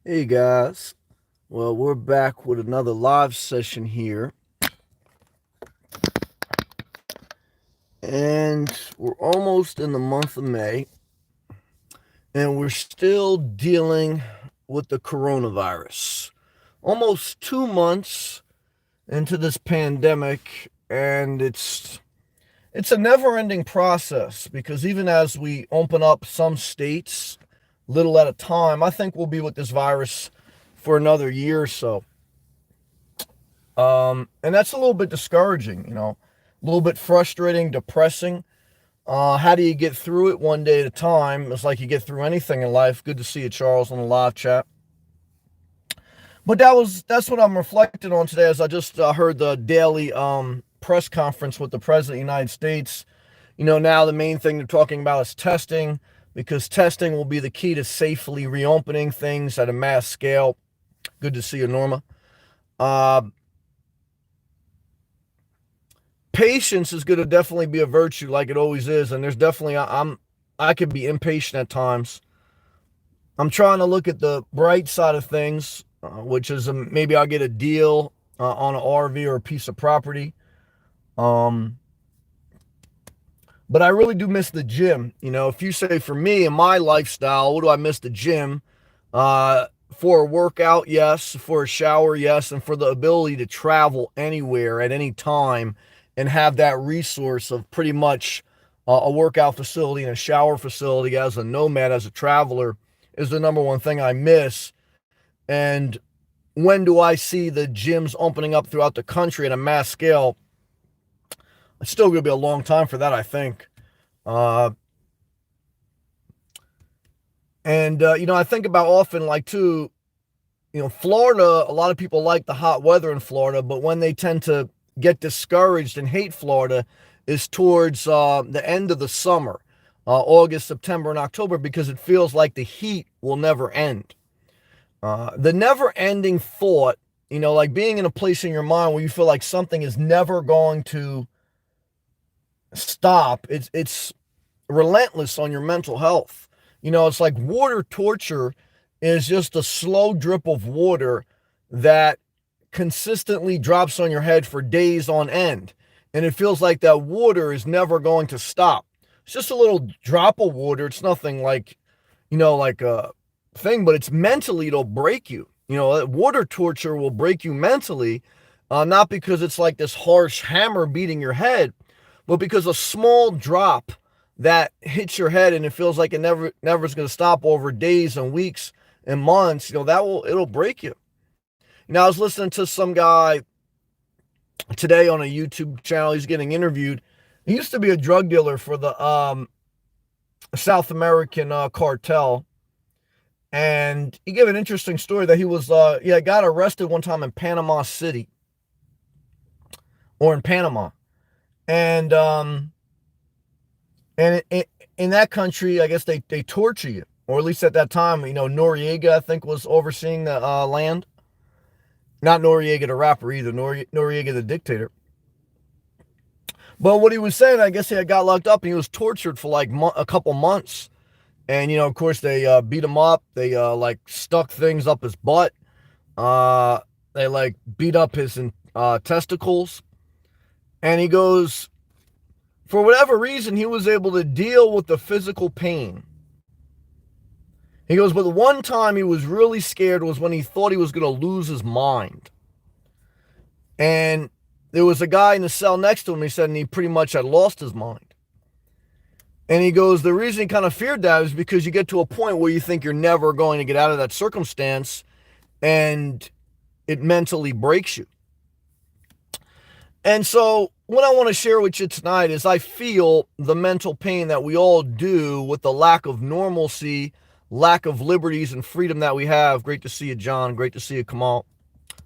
Hey guys, well, we're back with another live session here, and we're almost in the month of May, and we're still dealing with the coronavirus. Almost 2 months into this pandemic, and it's a never-ending process because even as we open up some states, little at a time, I think we'll be with this virus for another year or so. And that's a little bit discouraging, a little bit frustrating, depressing. How do you get through it one day at a time? It's like you get through anything in life. Good to see you, Charles, on the live chat. But that's what I'm reflecting on today as I just heard the daily press conference with the President of the United States. Now the main thing they're talking about is testing because testing will be the key to safely reopening things at a mass scale. Good to see you, Norma. Uh, Patience is going to definitely be a virtue like it always is, and there's definitely I could be impatient at times. I'm trying to look at the bright side of things, which is maybe I'll get a deal on an RV or a piece of property. um but I really do miss the gym. If you say for me and my lifestyle, what do I miss? The gym. For a workout, yes. For a shower, yes. And for the ability to travel anywhere at any time and have that resource of pretty much a workout facility and a shower facility as a nomad, as a traveler, is the number one thing I miss. And when do I see the gyms opening up throughout the country at a mass scale? It's still going to be a long time for that, I think. Uh, and I think about often, like, too, Florida, a lot of people like the hot weather in Florida, but when they tend to get discouraged and hate Florida is towards the end of the summer, August, September, and October, because it feels like the heat will never end. The never ending thought, like being in a place in your mind where you feel like something is never going to stop. It's relentless on your mental health. It's like water torture is just a slow drip of water that consistently drops on your head for days on end. And it feels like that water is never going to stop. It's just a little drop of water. It's nothing like, like a thing, but it's mentally, it'll break you. Water torture will break you mentally, not because it's like this harsh hammer beating your head, but because a small drop that hits your head and it feels like it never is going to stop over days and weeks and months, it'll break you. I was listening to some guy today on a YouTube channel. He's getting interviewed. He used to be a drug dealer for the South American cartel, and he gave an interesting story that he was got arrested one time in Panama City or in Panama, and in that country, I guess they torture you, or at least at that time, Noriega, I think, was overseeing the land. Not Noriega the rapper either, Noriega the dictator. But what he was saying, I guess he had got locked up and he was tortured for like a couple months. And, of course, they beat him up. They like stuck things up his butt. Uh, they like beat up his testicles. And he goes, for whatever reason, he was able to deal with the physical pain. He goes, but the one time he was really scared was when he thought he was going to lose his mind. And there was a guy in the cell next to him, he said, and he pretty much had lost his mind. And he goes, the reason he kind of feared that is because you get to a point where you think you're never going to get out of that circumstance and it mentally breaks you. And so what I want to share with you tonight is I feel the mental pain that we all do with the lack of normalcy, lack of liberties and freedom that we have. Great to see you, John. Great to see you, Kamal.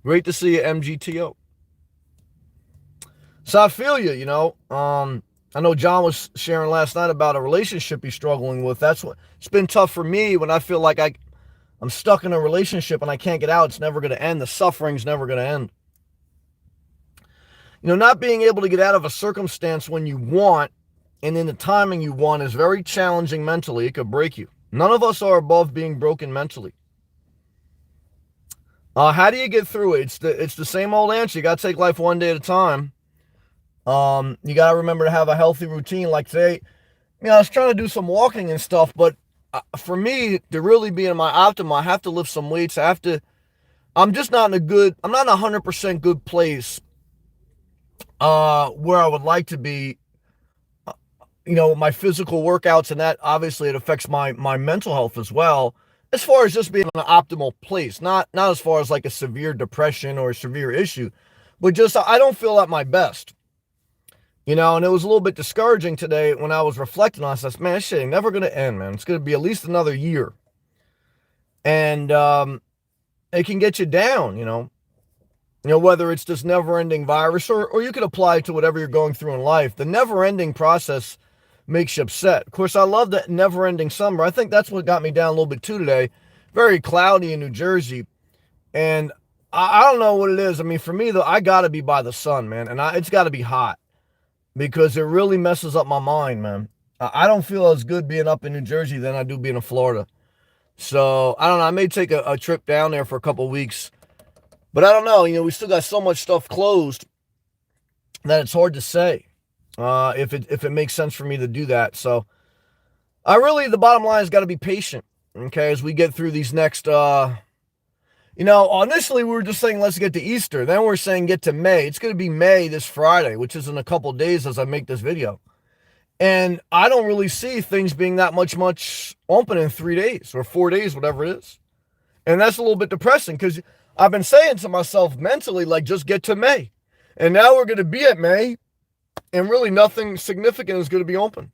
Great to see you, MGTO. So I feel you, I know John was sharing last night about a relationship he's struggling with. That's what it's been tough for me when I feel like I'm stuck in a relationship and I can't get out. It's never going to end. The suffering's never going to end. Not being able to get out of a circumstance when you want and in the timing you want is very challenging mentally. It could break you. None of us are above being broken mentally. How do you get through it? It's the same old answer. You got to take life one day at a time. You got to remember to have a healthy routine. Like today, I was trying to do some walking and stuff, but for me to really be in my optimum, I have to lift some weights. I'm just not I'm not in 100% good place where I would like to be, my physical workouts, and that obviously it affects my mental health as well, as far as just being in an optimal place, not as far as like a severe depression or a severe issue, but just I don't feel at my best. And it was a little bit discouraging today when I was reflecting on it. I said, man, this shit ain't never going to end, man. It's going to be at least another year. And it can get you down, whether it's this never-ending virus or you could apply it to whatever you're going through in life. The never-ending process makes you upset. Of course, I love that never-ending summer. I think that's what got me down a little bit too today. Very cloudy in New Jersey. And I don't know what it is. I mean, for me, though, I got to be by the sun, man. And it's got to be hot, because it really messes up my mind, man. I don't feel as good being up in New Jersey than I do being in Florida. So, I don't know. I may take a trip down there for a couple of weeks. But I don't know. We still got so much stuff closed that it's hard to say if it makes sense for me to do that. So, the bottom line is got to be patient, okay, as we get through these next, initially we were just saying, let's get to Easter. Then we're saying get to May. It's going to be May this Friday, which is in a couple of days as I make this video. And I don't really see things being that much open in 3 days or 4 days, whatever it is. And that's a little bit depressing, because I've been saying to myself mentally, like, just get to May. And now we're going to be at May, and really nothing significant is going to be open.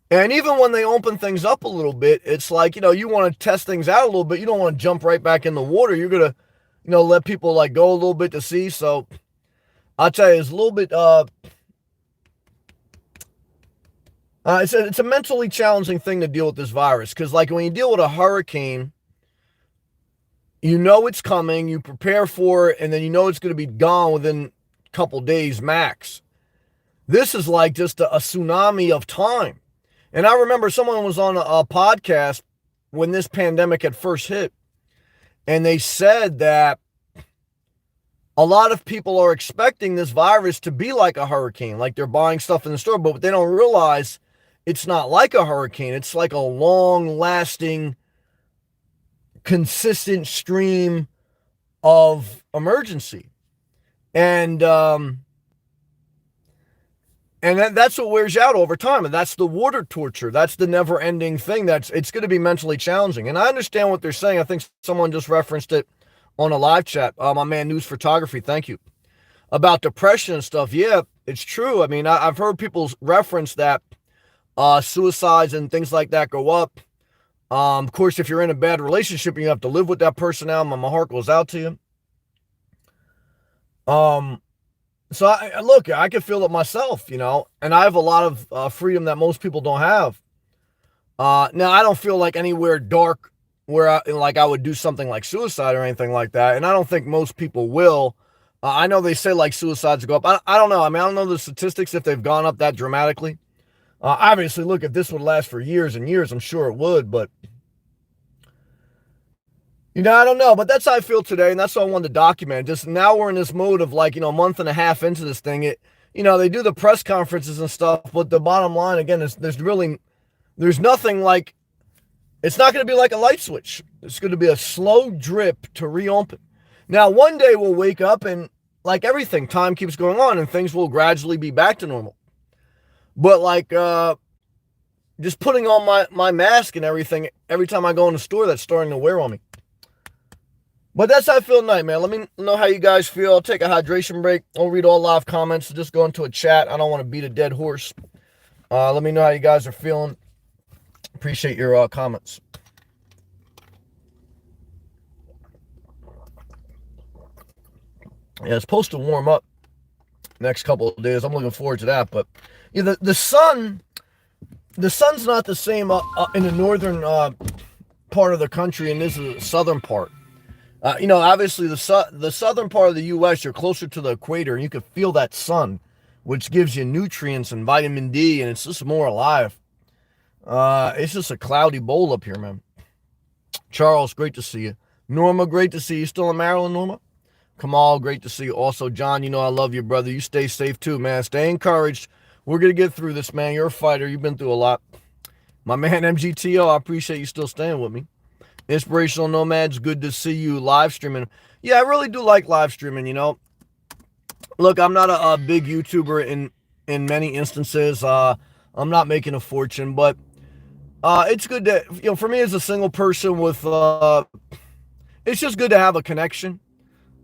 And even when they open things up a little bit, it's like, you want to test things out a little bit. You don't want to jump right back in the water. You're going to, let people like go a little bit to see. So I'll tell you, it's a little bit, it's a mentally challenging thing to deal with this virus. Because like when you deal with a hurricane, it's coming, you prepare for it, and then it's going to be gone within a couple days max. This is like just a tsunami of time. And I remember someone was on a podcast when this pandemic had first hit, and they said that a lot of people are expecting this virus to be like a hurricane, like they're buying stuff in the store, but they don't realize it's not like a hurricane. It's like a long-lasting, consistent stream of emergency. And that's what wears you out over time. And that's the water torture. That's the never-ending thing. It's going to be mentally challenging. And I understand what they're saying. I think someone just referenced it on a live chat. My man, News Photography, thank you. About depression and stuff. Yeah, it's true. I mean, I've heard people reference that suicides and things like that go up. Of course, if you're in a bad relationship and you have to live with that person now, my heart goes out to you. So I can feel it myself, and I have a lot of freedom that most people don't have. Now I don't feel like anywhere dark where I would do something like suicide or anything like that. And I don't think most people will. I know they say like suicides go up. I don't know. I mean, I don't know the statistics if they've gone up that dramatically. Obviously, look, if this would last for years and years, I'm sure it would, but I don't know, but that's how I feel today, and that's what I wanted to document. Just now we're in this mode of like, a month and a half into this thing. They do the press conferences and stuff, but the bottom line, again, is there's nothing like, it's not going to be like a light switch. It's going to be a slow drip to reopen. Now, one day we'll wake up and like everything, time keeps going on and things will gradually be back to normal. But like, just putting on my mask and everything, every time I go in the store, that's starting to wear on me. But that's how I feel tonight, man. Let me know how you guys feel. I'll take a hydration break. I'll read all live comments. Just go into a chat. I don't want to beat a dead horse. Let me know how you guys are feeling. Appreciate your comments. Yeah, it's supposed to warm up next couple of days. I'm looking forward to that. But yeah, the sun's not the same in the northern part of the country, and this is the southern part. Obviously the southern part of the U.S., you're closer to the equator, and you can feel that sun, which gives you nutrients and vitamin D, and it's just more alive. It's just a cloudy bowl up here, man. Charles, great to see you. Norma, great to see you. Still in Maryland, Norma? Kamal, great to see you. Also, John, you know I love you, brother. You stay safe too, man. Stay encouraged. We're going to get through this, man. You're a fighter. You've been through a lot. My man, MGTO, I appreciate you still staying with me. Inspirational Nomads, good to see you live streaming. Yeah, I really do like live streaming, you know. Look, I'm not a big YouTuber in many instances. I'm not making a fortune, but it's good to, you know, for me as a single person with, it's just good to have a connection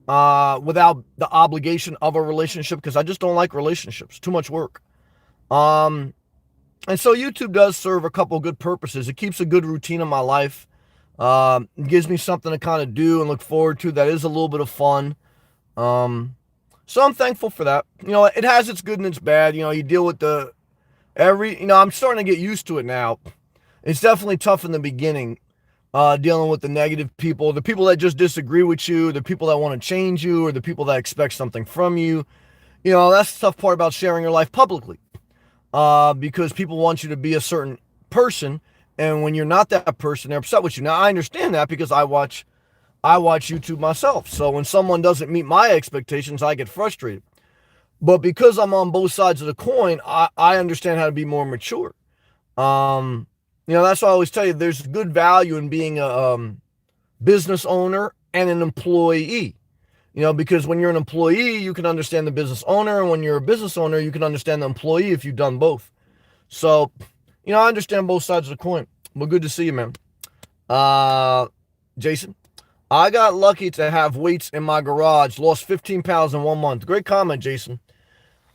without the obligation of a relationship because I just don't like relationships. Too much work. And so YouTube does serve a couple of good purposes. It keeps a good routine in my life. It gives me something to kind of do and look forward to that is a little bit of fun. So I'm thankful for that. You know, it has its good and its bad. You know, you deal with I'm starting to get used to it now. It's definitely tough in the beginning, dealing with the negative people, the people that just disagree with you, the people that want to change you, or the people that expect something from you. You know, that's the tough part about sharing your life publicly, because people want you to be a certain person, and when you're not that person, they're upset with you. Now, I understand that because I watch YouTube myself. So when someone doesn't meet my expectations, I get frustrated. But because I'm on both sides of the coin, I understand how to be more mature. You know, that's why I always tell you there's good value in being a business owner and an employee. You know, because when you're an employee, you can understand the business owner. And when you're a business owner, you can understand the employee if you've done both. So, you know, I understand both sides of the coin. Well, good to see you, man. Jason, I got lucky to have weights in my garage, lost 15 pounds in 1 month. Great comment, Jason.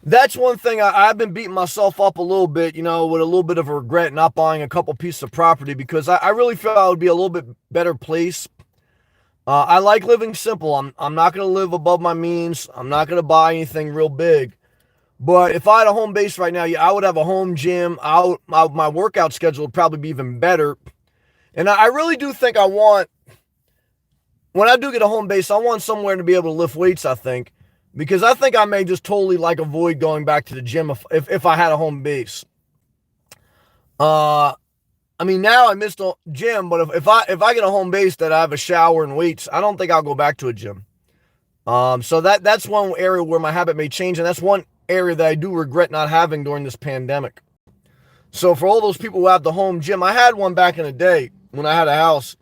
That's one thing I've been beating myself up a little bit, you know, with a little bit of regret not buying a couple pieces of property because I really feel I would be a little bit better place. I like living simple. I'm not going to live above my means. I'm not going to buy anything real big. But if I had a home base right now, yeah, I would have a home gym. My workout schedule would probably be even better. And I really do think when I do get a home base, I want somewhere to be able to lift weights, I think. Because I think I may just totally like avoid going back to the gym if I had a home base. I mean, now I miss the gym, but if I get a home base that I have a shower and weights, I don't think I'll go back to a gym. So that's one area where my habit may change, and that's one area that I do regret not having during this pandemic. So for all those people who have the home gym, I had one back in the day when I had a house,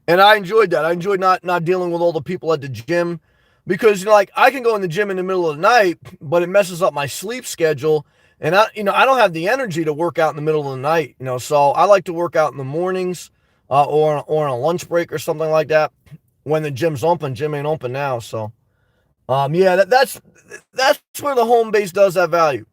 and I enjoyed that. I enjoyed not dealing with all the people at the gym. Because, you know, like I can go in the gym in the middle of the night, but it messes up my sleep schedule. And I don't have the energy to work out in the middle of the night, you know, so I like to work out in the mornings, or on a lunch break or something like that when the gym's open. Gym ain't open now. So, yeah, that's where the home base does have value.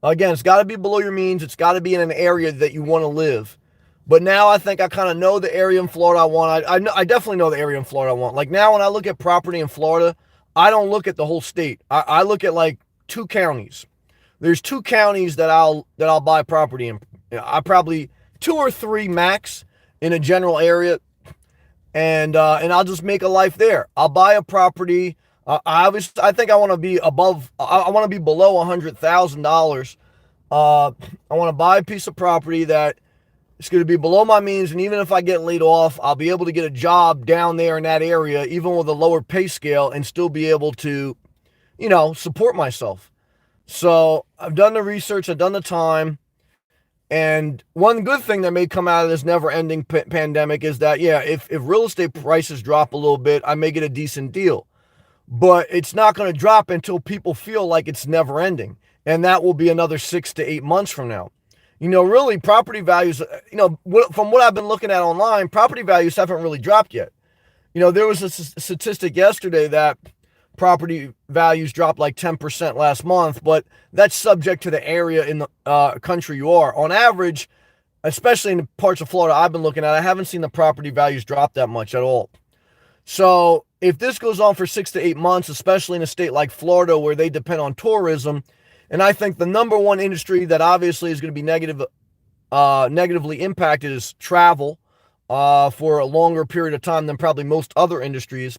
Again, it's got to be below your means. It's got to be in an area that you want to live. But now I think I kind of know the area in Florida I want. I definitely know the area in Florida I want. Like now when I look at property in Florida, I don't look at the whole state. I look at like 2 counties. There's 2 counties that I'll buy property in. I probably 2 or 3 max in a general area, and I'll just make a life there. I'll buy a property. I think I want to be above. I want to be below $100,000. I want to buy a piece of property that it's going to be below my means, and even if I get laid off, I'll be able to get a job down there in that area, even with a lower pay scale, and still be able to, you know, support myself. So I've done the research, I've done the time, and one good thing that may come out of this never-ending pandemic is that, yeah, if real estate prices drop a little bit, I may get a decent deal. But it's not going to drop until people feel like it's never-ending, and that will be another 6 to 8 months from now. You know, really, property values, you know, from what I've been looking at online, property values haven't really dropped yet. You know, there was a statistic yesterday that property values dropped like 10% last month, but that's subject to the area in the country you are. On average, especially in the parts of Florida I've been looking at, I haven't seen the property values drop that much at all. So if this goes on for 6 to 8 months, especially in a state like Florida where they depend on tourism, and I think the number one industry that obviously is going to be negatively impacted is travel for a longer period of time than probably most other industries.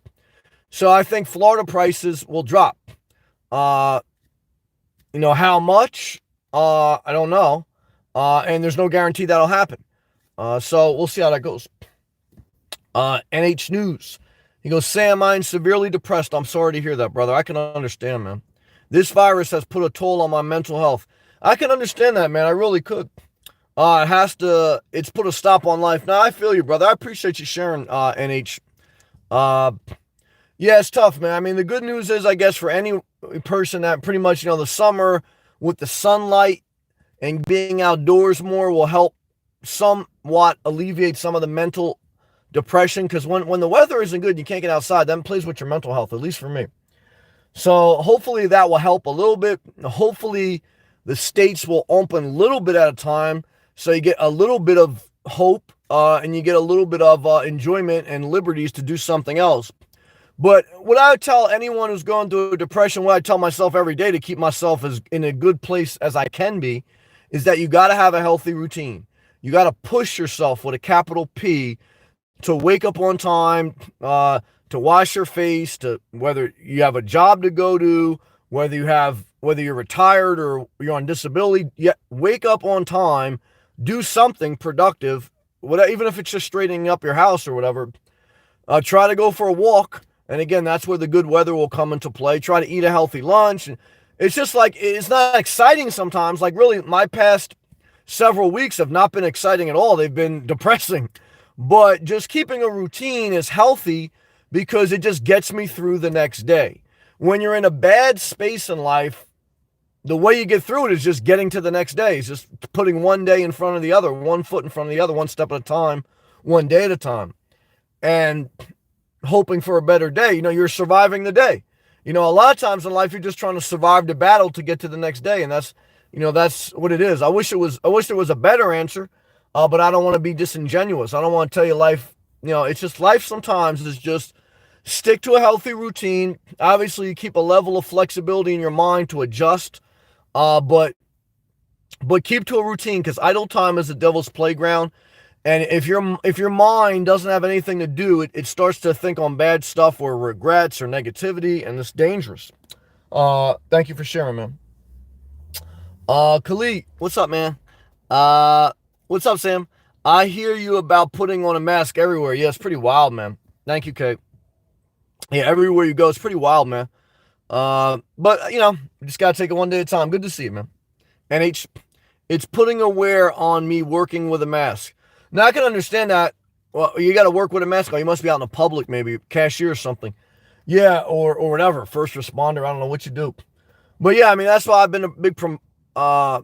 So I think Florida prices will drop. You know, how much? I don't know. And there's no guarantee that'll happen. So we'll see how that goes. NH News. He goes, Sam, I'm severely depressed. I'm sorry to hear that, brother. I can understand, man. This virus has put a toll on my mental health. I can understand that, man. I really could. It's put a stop on life. Now, I feel you, brother. I appreciate you sharing, NH. Uh, yeah, it's tough, man. I mean, the good news is, I guess, for any person that pretty much, the summer with the sunlight and being outdoors more will help somewhat alleviate some of the mental depression. Because when the weather isn't good, you can't get outside. That plays with your mental health, at least for me. So hopefully that will help a little bit. Hopefully the states will open a little bit at a time, so you get a little bit of hope, and you get a little bit of enjoyment and liberties to do something else. But what I would tell anyone who's going through a depression, what I tell myself every day to keep myself as in a good place as I can be, is that you got to have a healthy routine. You got to push yourself with a capital P to wake up on time, to wash your face, to whether you have a job to go to, whether you're retired or you're on disability, wake up on time, do something productive, even if it's just straightening up your house or whatever. Try to go for a walk. And again, that's where the good weather will come into play. Try to eat a healthy lunch. It's just like, it's not exciting sometimes. Like, really, my past several weeks have not been exciting at all. They've been depressing. But just keeping a routine is healthy because it just gets me through the next day. When you're in a bad space in life, the way you get through it is just getting to the next day. It's just putting one day in front of the other, one foot in front of the other, one step at a time, one day at a time. And hoping for a better day. You're surviving the day. A lot of times in life, you're just trying to survive the battle to get to the next day. And that's what it is. I wish there was a better answer, but I don't want to be disingenuous. I don't want to tell you life, it's just life sometimes is just stick to a healthy routine. Obviously, you keep a level of flexibility in your mind to adjust, but keep to a routine, because idle time is the devil's playground. And if your mind doesn't have anything to do, it starts to think on bad stuff or regrets or negativity, and it's dangerous. Thank you for sharing, man. Khalid, what's up, man? What's up, Sam? I hear you about putting on a mask everywhere. Yeah, it's pretty wild, man. Thank you, Kate. Yeah, everywhere you go, it's pretty wild, man. But you just gotta take it one day at a time. Good to see you, man. NH, it's putting a wear on me working with a mask. Now, I can understand that. Well, you got to work with a mask. You must be out in the public, maybe cashier or something. Yeah, or whatever, first responder. I don't know what you do. But yeah, I mean, that's why I've been a big I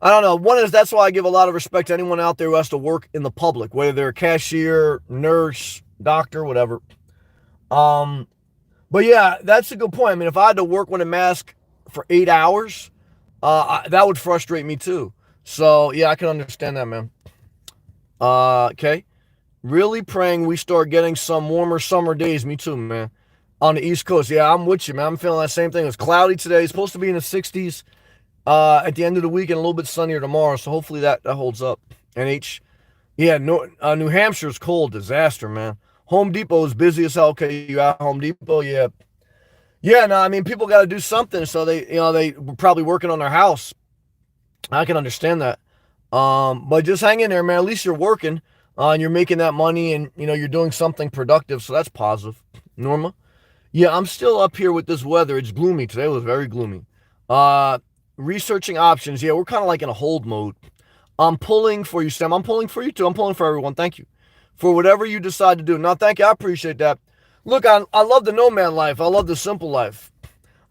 don't know. One is, that's why I give a lot of respect to anyone out there who has to work in the public, whether they're a cashier, nurse, doctor, whatever. But yeah, that's a good point. I mean, if I had to work with a mask for 8 hours, that would frustrate me too. So, yeah, I can understand that, man. Okay. Really praying we start getting some warmer summer days. Me too, man. On the East Coast. Yeah, I'm with you, man. I'm feeling that same thing. It's cloudy today. It's supposed to be in the 60s at the end of the week, and a little bit sunnier tomorrow. So hopefully that holds up. NH. Yeah, New Hampshire's cold. Disaster, man. Home Depot is busy as hell. Okay, you at Home Depot? Yeah. Yeah, no, I mean, people got to do something. So they were probably working on their house. I can understand that. But just hang in there, man. At least you're working, and you're making that money, and, you're doing something productive. So that's positive. Norma? Yeah, I'm still up here with this weather. It's gloomy. Today was very gloomy. Researching options. Yeah, we're kind of like in a hold mode. I'm pulling for you, Sam. I'm pulling for you too. I'm pulling for everyone. Thank you. For whatever you decide to do. No, thank you. I appreciate that. Look, I love the nomad life. I love the simple life.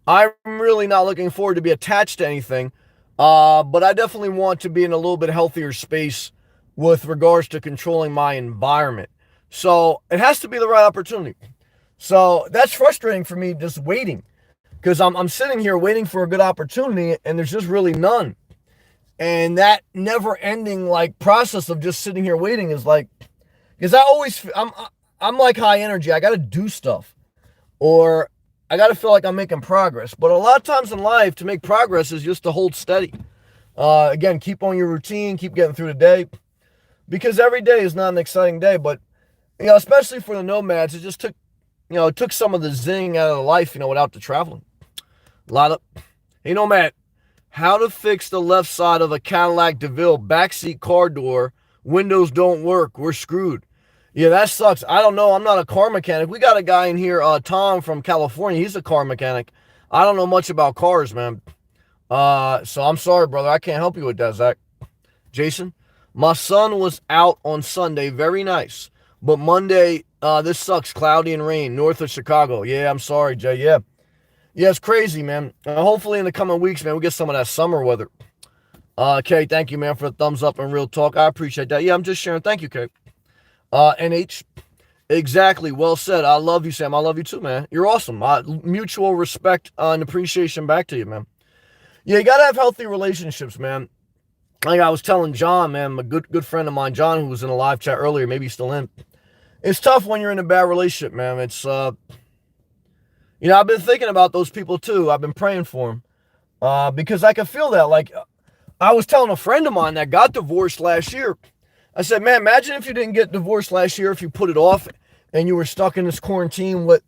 I'm really not looking forward to be attached to anything. But I definitely want to be in a little bit healthier space with regards to controlling my environment. So it has to be the right opportunity. So that's frustrating for me, just waiting, because I'm sitting here waiting for a good opportunity, and there's just really none. And that never ending process of just sitting here waiting is because I'm like high energy. I got to do stuff, or I got to feel like I'm making progress. But a lot of times in life, to make progress is just to hold steady. Again, keep on your routine, keep getting through the day, because every day is not an exciting day. But, especially for the nomads, it just took some of the zing out of the life, without the traveling. Hey, Nomad, how to fix the left side of a Cadillac DeVille backseat car door. Windows don't work. We're screwed. Yeah, that sucks. I don't know. I'm not a car mechanic. We got a guy in here, Tom from California. He's a car mechanic. I don't know much about cars, man. So I'm sorry, brother. I can't help you with that, Zach. Jason, my son was out on Sunday. Very nice. But Monday, this sucks. Cloudy and rain north of Chicago. Yeah, I'm sorry, Jay. Yeah. Yeah, it's crazy, man. Hopefully in the coming weeks, man, we get some of that summer weather. Kay, thank you, man, for the thumbs up and real talk. I appreciate that. Yeah, I'm just sharing. Thank you, Kay. NH, exactly. Well said. I love you, Sam. I love you too, man. You're awesome. Mutual respect and appreciation back to you, man. Yeah, you got to have healthy relationships, man. Like I was telling John, man, a good friend of mine, John, who was in a live chat earlier, maybe he's still in. It's tough when you're in a bad relationship, man. It's, I've been thinking about those people too. I've been praying for them because I can feel that. Like I was telling a friend of mine that got divorced last year. I said, man, imagine if you didn't get divorced last year, if you put it off and you were stuck in this quarantine with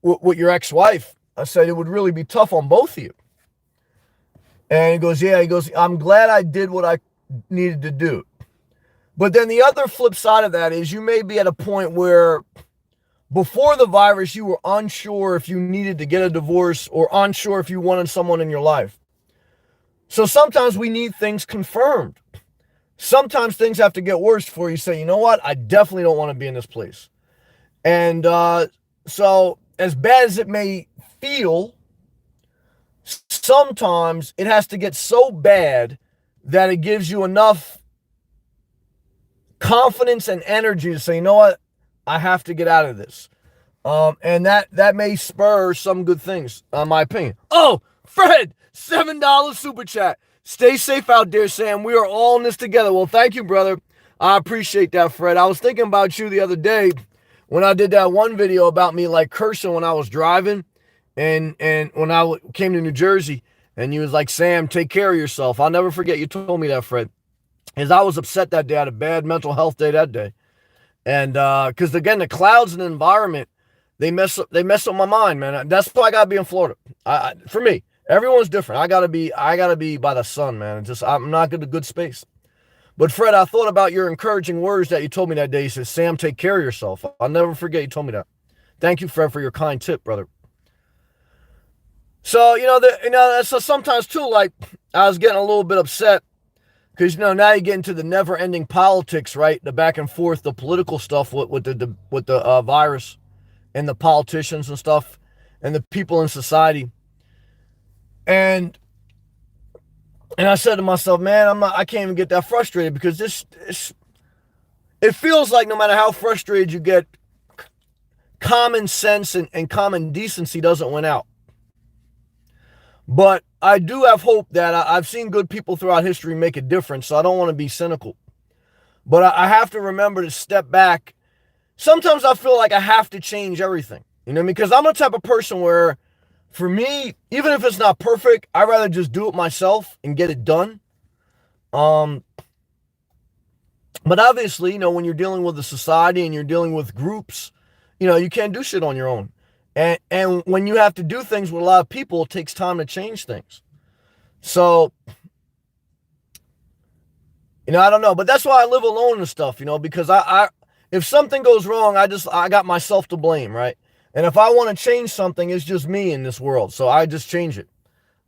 your ex-wife. I said, it would really be tough on both of you. And he goes, yeah, I'm glad I did what I needed to do. But then the other flip side of that is you may be at a point where before the virus, you were unsure if you needed to get a divorce or unsure if you wanted someone in your life. So sometimes we need things confirmed. Sometimes things have to get worse before you say, you know what? I definitely don't want to be in this place. And so as bad as it may feel, sometimes it has to get so bad that it gives you enough confidence and energy to say, you know what? I have to get out of this. And that may spur some good things, in my opinion. Oh, Fred, $7 super chat. Stay safe out there, Sam. We are all in this together. Well, thank you, brother. I appreciate that, Fred. I was thinking about you the other day when I did that one video about me like cursing when I was driving and when I came to New Jersey, and you was like, Sam, take care of yourself. I'll never forget you told me that, Fred. Because I was upset that day. I had a bad mental health day that day. And because, again, the clouds and the environment, they mess up my mind, man. That's why I got to be in Florida. For me, everyone's different. I gotta be by the sun, man. I'm not in a good space. But Fred, I thought about your encouraging words that you told me that day. You said, Sam, take care of yourself. I'll never forget you told me that. Thank you, Fred, for your kind tip, brother. So, so sometimes too, like I was getting a little bit upset because, now you get into the never ending politics, right? The back and forth, the political stuff with the virus and the politicians and stuff and the people in society. And I said to myself, man, I can't even get that frustrated because it feels like no matter how frustrated you get, common sense and common decency doesn't win out. But I do have hope that I've seen good people throughout history make a difference, so I don't want to be cynical. But I have to remember to step back. Sometimes I feel like I have to change everything, because I'm the type of person where, for me, even if it's not perfect, I'd rather just do it myself and get it done. But obviously, when you're dealing with a society and you're dealing with groups, you can't do shit on your own. And when you have to do things with a lot of people, it takes time to change things. So, I don't know. But that's why I live alone and stuff, because I if something goes wrong, I got myself to blame, right? And if I want to change something, it's just me in this world. So I just change it.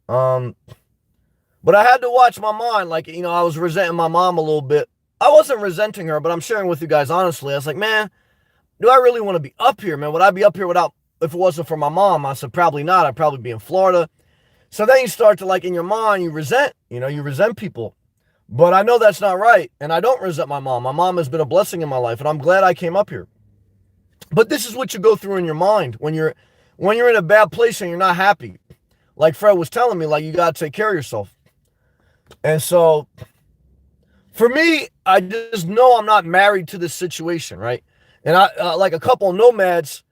But I had to watch my mind. Like, I was resenting my mom a little bit. I wasn't resenting her, but I'm sharing with you guys honestly. I was like, man, do I really want to be up here, man? Would I be up here if it wasn't for my mom? I said, probably not. I'd probably be in Florida. So then you start to, like, in your mind, you resent people. But I know that's not right. And I don't resent my mom. My mom has been a blessing in my life. And I'm glad I came up here. But this is what you go through in your mind when you're in a bad place and you're not happy. Like Fred was telling me, like, you got to take care of yourself. And so for me, I just know I'm not married to this situation, right? And I like a couple of nomads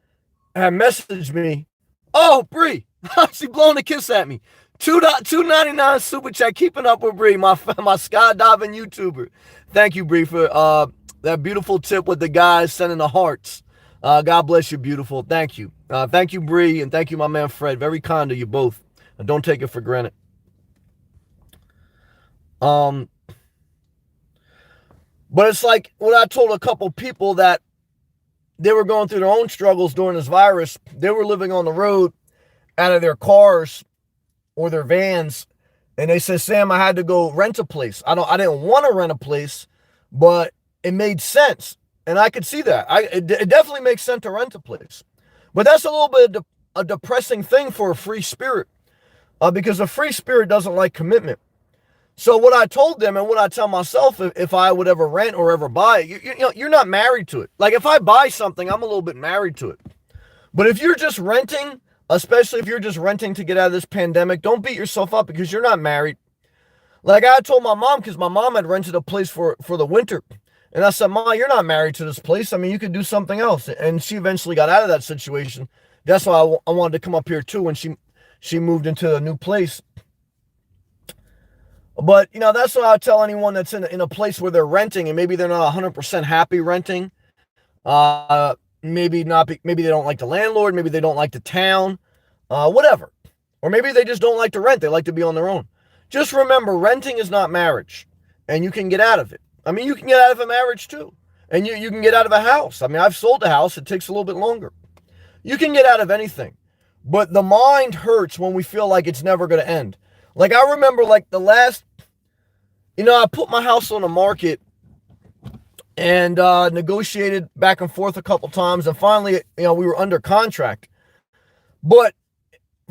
have messaged me. Oh, Bree, she blowing a kiss at me. $2.99 super chat, keeping up with Bree, my skydiving YouTuber. Thank you, Bree, for that beautiful tip with the guys sending the hearts. God bless you, beautiful. Thank you. Thank you, Bree, and thank you, my man Fred. Very kind of you both. And don't take it for granted. But it's like what I told a couple people that they were going through their own struggles during this virus. They were living on the road out of their cars or their vans. And they said, Sam, I had to go rent a place. I didn't want to rent a place, but it made sense. And I could see that. It definitely makes sense to rent a place. But that's a little bit of a depressing thing for a free spirit, because a free spirit doesn't like commitment. So what I told them and what I tell myself, if I would ever rent or ever buy it, you're not married to it. Like if I buy something, I'm a little bit married to it. But if you're just renting, especially if you're just renting to get out of this pandemic, don't beat yourself up because you're not married. Like I told my mom, because my mom had rented a place for the winter. And I said, Ma, you're not married to this place. I mean, you could do something else. And she eventually got out of that situation. That's why I wanted to come up here too when she moved into a new place. But, that's what I would tell anyone that's in a place where they're renting and maybe they're not 100% happy renting. Maybe they don't like the landlord. Maybe they don't like the town, whatever. Or maybe they just don't like to rent. They like to be on their own. Just remember, renting is not marriage, and you can get out of it. I mean, you can get out of a marriage too, and you can get out of a house. I mean, I've sold a house. It takes a little bit longer. You can get out of anything, but the mind hurts when we feel like it's never going to end. Like I remember like the last, I put my house on the market and negotiated back and forth a couple times. And finally, we were under contract. But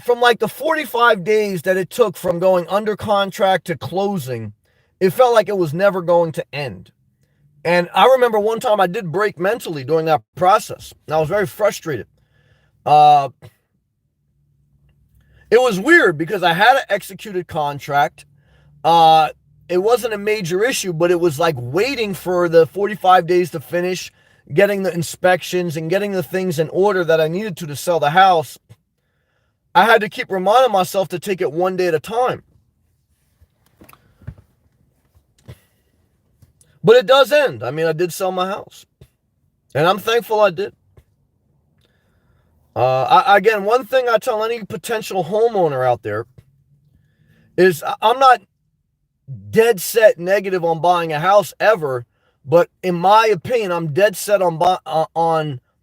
from like the 45 days that it took from going under contract to closing, it felt like it was never going to end. And I remember one time I did break mentally during that process. And I was very frustrated. It was weird because I had an executed contract. It wasn't a major issue, but it was like waiting for the 45 days to finish, getting the inspections and getting the things in order that I needed to sell the house. I had to keep reminding myself to take it one day at a time. But it does end. I mean, I did sell my house. And I'm thankful I did. Again, one thing I tell any potential homeowner out there is I'm not dead set negative on buying a house ever, but in my opinion, I'm dead set on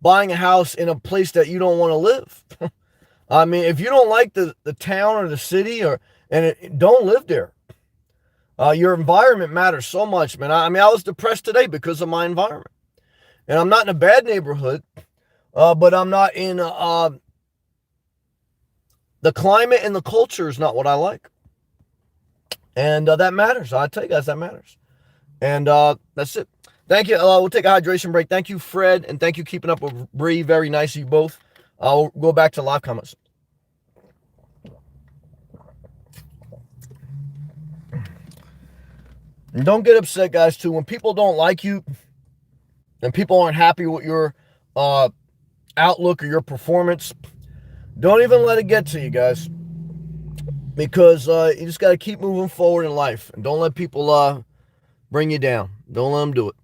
buying a house in a place that you don't want to live. I mean, if you don't like the town or the city, don't live there. Your environment matters so much, man. I was depressed today because of my environment, and I'm not in a bad neighborhood, but I'm not in the climate and the culture is not what I like. And that matters. I tell you guys, that matters. And that's it. Thank you. We'll take a hydration break. Thank you, Fred. And thank you keeping up with Bree. Very nice of you both. I'll go back to live comments. And don't get upset, guys, too. When people don't like you and people aren't happy with your outlook or your performance, don't even let it get to you, guys. Because you just got to keep moving forward in life. And don't let people bring you down. Don't let them do it.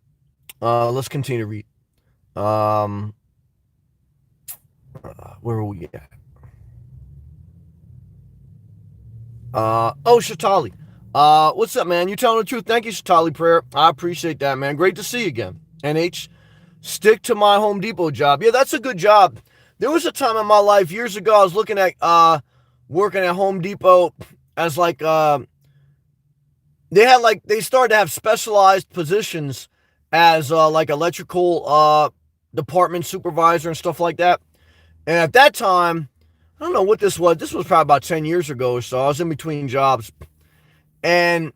Let's continue to read. Where are we at? Shatali. What's up, man? You telling the truth? Thank you, Shatali Prayer. I appreciate that, man. Great to see you again. NH, stick to my Home Depot job. Yeah, that's a good job. There was a time in my life years ago I was looking at working at Home Depot as like they started to have specialized positions as like electrical department supervisor and stuff like that. And at that time, I don't know what this was. This was probably about 10 years ago or so. I was in between jobs. And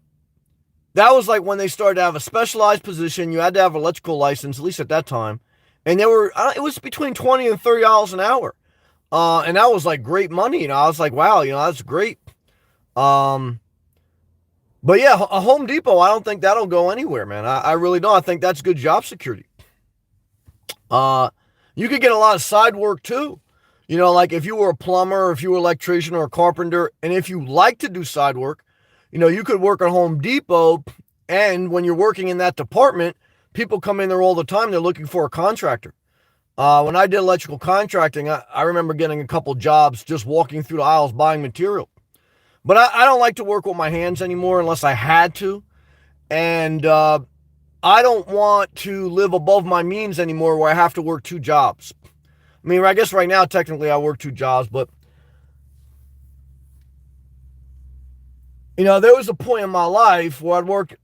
that was like when they started to have a specialized position. You had to have an electrical license, at least at that time. And it was between $20 and $30 an hour. And that was like great money. I was like, wow, that's great. But yeah, a Home Depot, I don't think that'll go anywhere, man. I really don't. I think that's good job security. You could get a lot of side work too. Like if you were a plumber, or if you were an electrician or a carpenter, and if you like to do side work, you could work at Home Depot. And when you're working in that department, people come in there all the time. They're looking for a contractor. When I did electrical contracting, I remember getting a couple jobs just walking through the aisles buying material. But I don't like to work with my hands anymore unless I had to. And I I don't want to live above my means anymore where I have to work 2 jobs. I mean, I guess right now, technically, I work 2 jobs, but, there was a point in my life where I'd work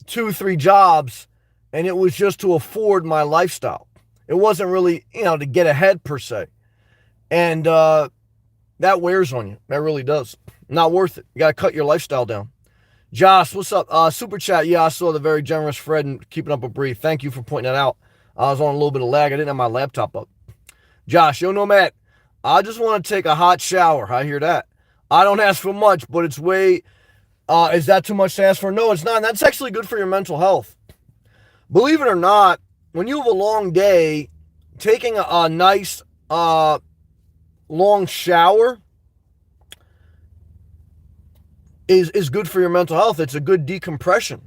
2, 3 jobs, and it was just to afford my lifestyle. It wasn't really, to get ahead per se. And that wears on you. That really does. Not worth it. You got to cut your lifestyle down. Josh, what's up? Super chat. Yeah, I saw the very generous Fred and keeping up a brief. Thank you for pointing that out. I was on a little bit of lag. I didn't have my laptop up. Josh, yo, Nomad, I just want to take a hot shower. I hear that. I don't ask for much, but it's way, is that too much to ask for? No, it's not. And that's actually good for your mental health. Believe it or not, when you have a long day, taking a nice long shower is good for your mental health. It's a good decompression.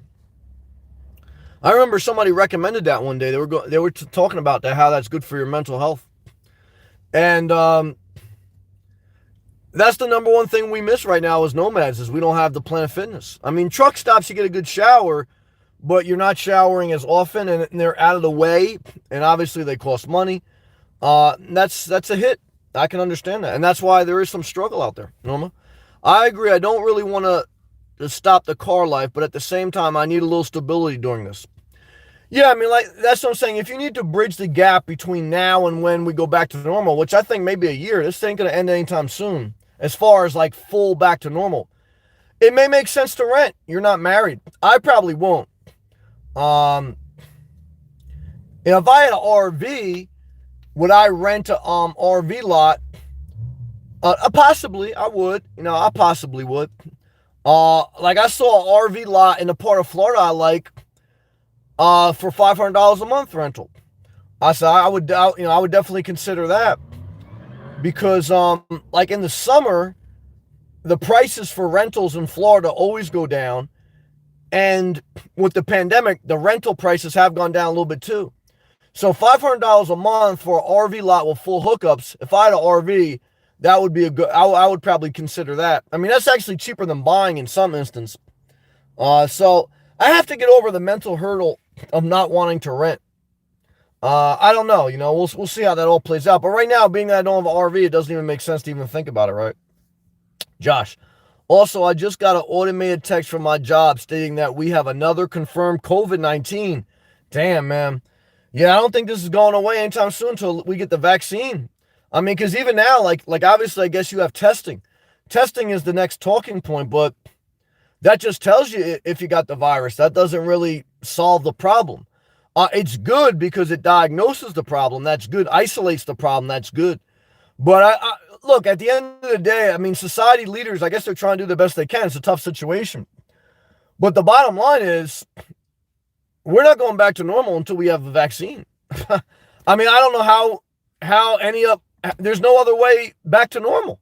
I remember somebody recommended that one day. They were talking about that, how that's good for your mental health. And that's the number one thing we miss right now as nomads, is we don't have the Planet Fitness. I mean, truck stops, you get a good shower, but you're not showering as often, and they're out of the way, and obviously they cost money. That's a hit. I can understand that, and that's why there is some struggle out there, Norma. I agree. I don't really want to stop the car life, but at the same time, I need a little stability during this. Yeah, I mean, that's what I'm saying. If you need to bridge the gap between now and when we go back to normal, which I think maybe a year, this ain't going to end anytime soon, as far as full back to normal, it may make sense to rent. You're not married. I probably won't. If I had an RV, would I rent a RV lot? Possibly, I would. I possibly would. I saw an RV lot in the part of Florida I like, for $500 a month rental. I said I would definitely consider that, because in the summer, the prices for rentals in Florida always go down, and with the pandemic, the rental prices have gone down a little bit too. So $500 a month for an RV lot with full hookups. If I had an RV, that would be I would probably consider that. I mean, that's actually cheaper than buying in some instance. So I have to get over the mental hurdle of not wanting to rent. I don't know, we'll see how that all plays out. But right now, being that I don't have an RV, it doesn't even make sense to even think about it, right? Josh, also, I just got an automated text from my job stating that we have another confirmed COVID-19. Damn, man. Yeah, I don't think this is going away anytime soon until we get the vaccine. I mean, because even now, like obviously, I guess you have testing. Testing is the next talking point, but that just tells you if you got the virus. That doesn't really solve the problem. It's good because it diagnoses the problem. That's good. Isolates the problem. That's good. But I look, at the end of the day, I mean, society leaders, I guess they're trying to do the best they can. It's a tough situation. But the bottom line is, we're not going back to normal until we have a vaccine. I mean, I don't know how there's no other way back to normal.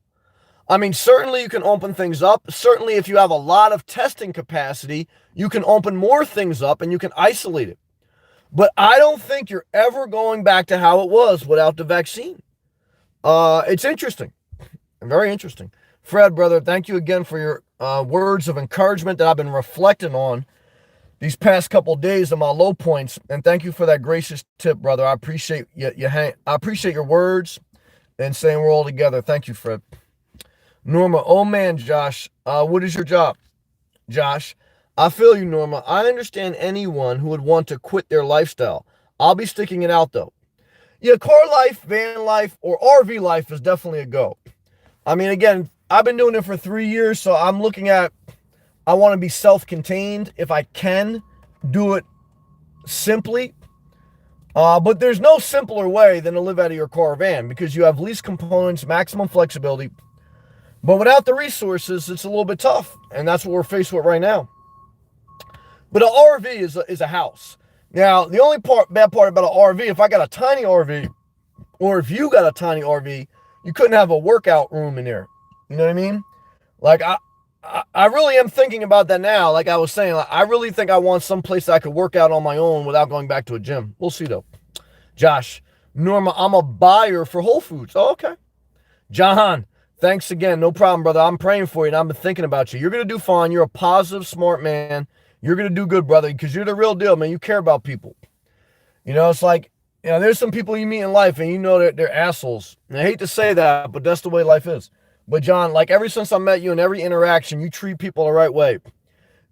I mean, certainly you can open things up. Certainly if you have a lot of testing capacity, you can open more things up and you can isolate it. But I don't think you're ever going back to how it was without the vaccine. It's interesting. Very interesting. Fred, brother, thank you again for your words of encouragement that I've been reflecting on these past couple of days of my low points. And thank you for that gracious tip, brother. I appreciate I appreciate your words and saying we're all together. Thank you, Fred. Norma, oh man, Josh, what is your job? Josh, I feel you, Norma. I understand anyone who would want to quit their lifestyle. I'll be sticking it out, though. Yeah, car life, van life, or RV life is definitely a go. I mean, again, I've been doing it for 3 years, so I'm looking at, I want to be self-contained if I can do it simply. But there's no simpler way than to live out of your car or van, because you have least components, maximum flexibility. But without the resources, it's a little bit tough, and that's what we're faced with right now. But an RV is a house. Now, the only bad part about an RV, if I got a tiny RV, or if you got a tiny RV, you couldn't have a workout room in there. You know what I mean? Like, I really am thinking about that now. Like I was saying, I really think I want some place that I could work out on my own without going back to a gym. We'll see, though. Josh, Norma, I'm a buyer for Whole Foods. Oh, okay. John, thanks again. No problem, brother. I'm praying for you, and I've been thinking about you. You're going to do fine. You're a positive, smart man. You're going to do good, brother, because you're the real deal, man. You care about people. You know, it's like, you know, there's some people you meet in life and you know that they're assholes. And I hate to say that, but that's the way life is. But John, like ever since I met you in every interaction, you treat people the right way.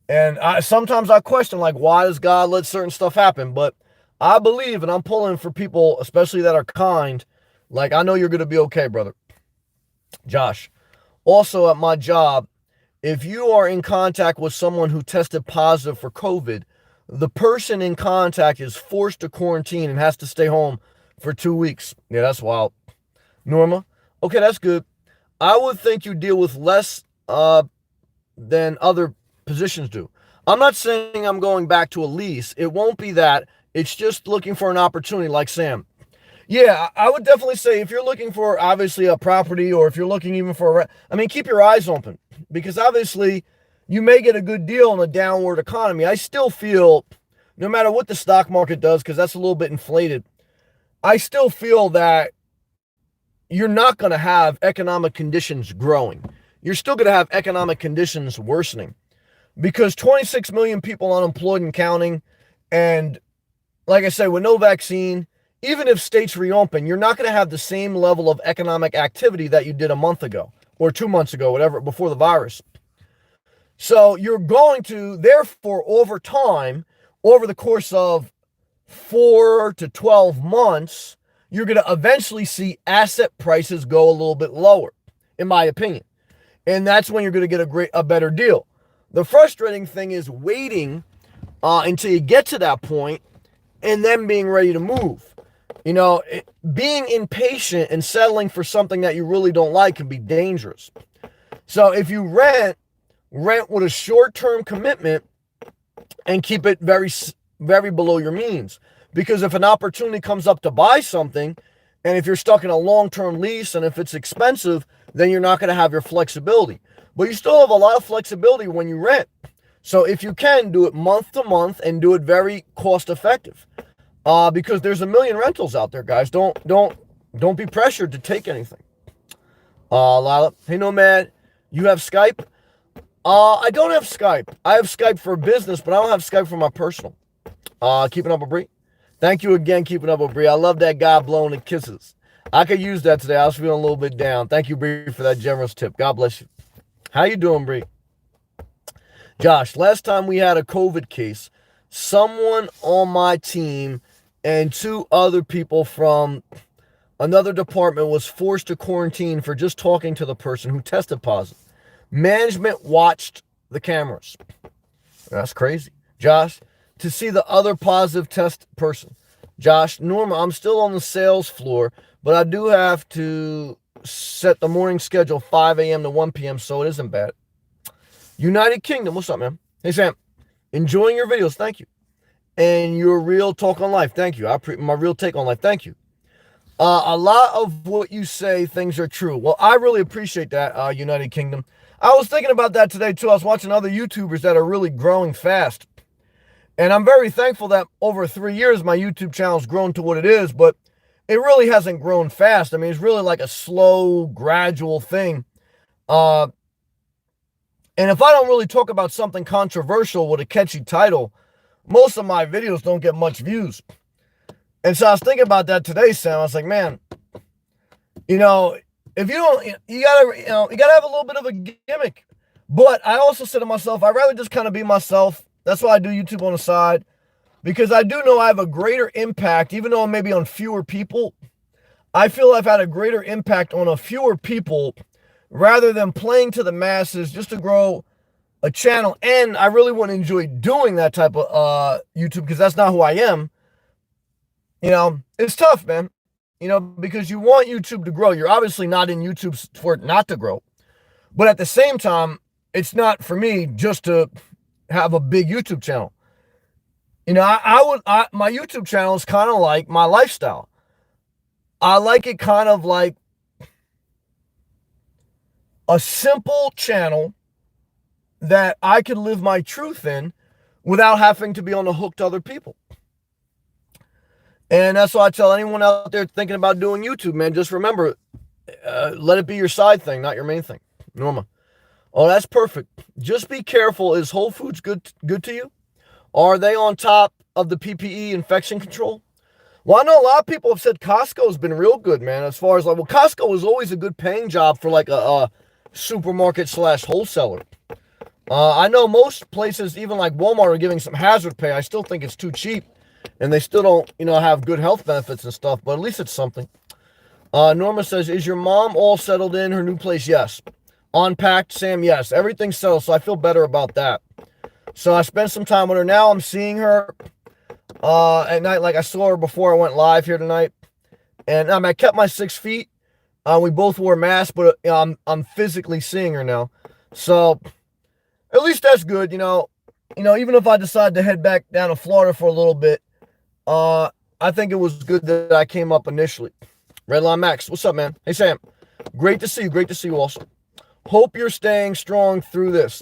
And sometimes I question, like, why does God let certain stuff happen? But I believe, and I'm pulling for people, especially that are kind, like, I know you're going to be okay, brother. Josh, also at my job, if you are in contact with someone who tested positive for COVID, the person in contact is forced to quarantine and has to stay home for 2 weeks. Yeah, that's wild. Norma, okay, that's good. I would think you deal with less than other positions do. I'm not saying I'm going back to a lease. It won't be that. It's just looking for an opportunity like Sam. Yeah, I would definitely say if you're looking for obviously a property or if you're looking even for keep your eyes open because obviously you may get a good deal in a downward economy. I still feel no matter what the stock market does, because that's a little bit inflated, I still feel that you're not going to have economic conditions growing. You're still going to have economic conditions worsening because 26 million people unemployed and counting. And like I said, with no vaccine, even if states reopen, you're not going to have the same level of economic activity that you did a month ago or 2 months ago, whatever, before the virus. So you're going to, therefore, over time, over the course of 4 to 12 months, you're going to eventually see asset prices go a little bit lower, in my opinion. And that's when you're going to get a better deal. The frustrating thing is waiting until you get to that point and then being ready to move. You know, being impatient and settling for something that you really don't like can be dangerous. So if you rent with a short-term commitment and keep it very, very below your means. Because if an opportunity comes up to buy something, and if you're stuck in a long-term lease and if it's expensive, then you're not going to have your flexibility. But you still have a lot of flexibility when you rent. So if you can, do it month to month and do it very cost-effective. Because there's a million rentals out there, guys. Don't be pressured to take anything. Lila, hey Nomad, you have Skype? I don't have Skype. I have Skype for business, but I don't have Skype for my personal. Keeping up with Bree. Thank you again, Keeping Up with Bree. I love that guy blowing the kisses. I could use that today. I was feeling a little bit down. Thank you, Bree, for that generous tip. God bless you. How you doing, Bree? Josh, last time we had a COVID case, someone on my team and 2 other people from another department was forced to quarantine for just talking to the person who tested positive. Management watched the cameras. That's crazy. Josh, to see the other positive test person. Josh, Norma, I'm still on the sales floor, but I do have to set the morning schedule 5 a.m. to 1 p.m., so it isn't bad. United Kingdom, what's up, man? Hey, Sam, enjoying your videos, thank you. And your real talk on life, thank you. My real take on life, thank you. A lot of what you say, things are true. Well, I really appreciate that, United Kingdom. I was thinking about that today, too. I was watching other YouTubers that are really growing fast. And I'm very thankful that over 3 years, my YouTube channel has grown to what it is, but it really hasn't grown fast. I mean, it's really like a slow, gradual thing. And if I don't really talk about something controversial with a catchy title, most of my videos don't get much views. And so I was thinking about that today, Sam. I was like, man, you know, if you don't, you gotta have a little bit of a gimmick. But I also said to myself, I'd rather just kind of be myself. That's why I do YouTube on the side, because I do know I have a greater impact, even though I'm maybe on fewer people. I feel I've had a greater impact on a fewer people rather than playing to the masses just to grow a channel. And I really wouldn't enjoy doing that type of YouTube because that's not who I am. You know, it's tough, man. You know, because you want YouTube to grow. You're obviously not in YouTube for it not to grow. But at the same time, it's not for me just to have a big YouTube channel. You know, my YouTube channel is kind of like my lifestyle. I like it kind of like a simple channel that I can live my truth in without having to be on the hook to other people. And that's why I tell anyone out there thinking about doing YouTube, man, just remember, let it be your side thing, not your main thing. Norma. Oh, that's perfect. Just be careful. Is Whole Foods good to you? Are they on top of the PPE infection control? Well, I know a lot of people have said Costco's been real good, man, as far as like, well, Costco is always a good paying job for like a supermarket slash wholesaler. I know most places, even like Walmart, are giving some hazard pay. I still think it's too cheap, and they still don't, have good health benefits and stuff, but at least it's something. Norma says, is your mom all settled in her new place? Yes. Unpacked, Sam? Yes. Everything's settled, so I feel better about that. So I spent some time with her. Now I'm seeing her at night, like I saw her before I went live here tonight. And I kept my 6 feet. We both wore masks, but I'm physically seeing her now. So at least that's good, even if I decide to head back down to Florida for a little bit, I think it was good that I came up initially. Redline Max, what's up, man? Hey, Sam. Great to see you. Great to see you also. Hope you're staying strong through this.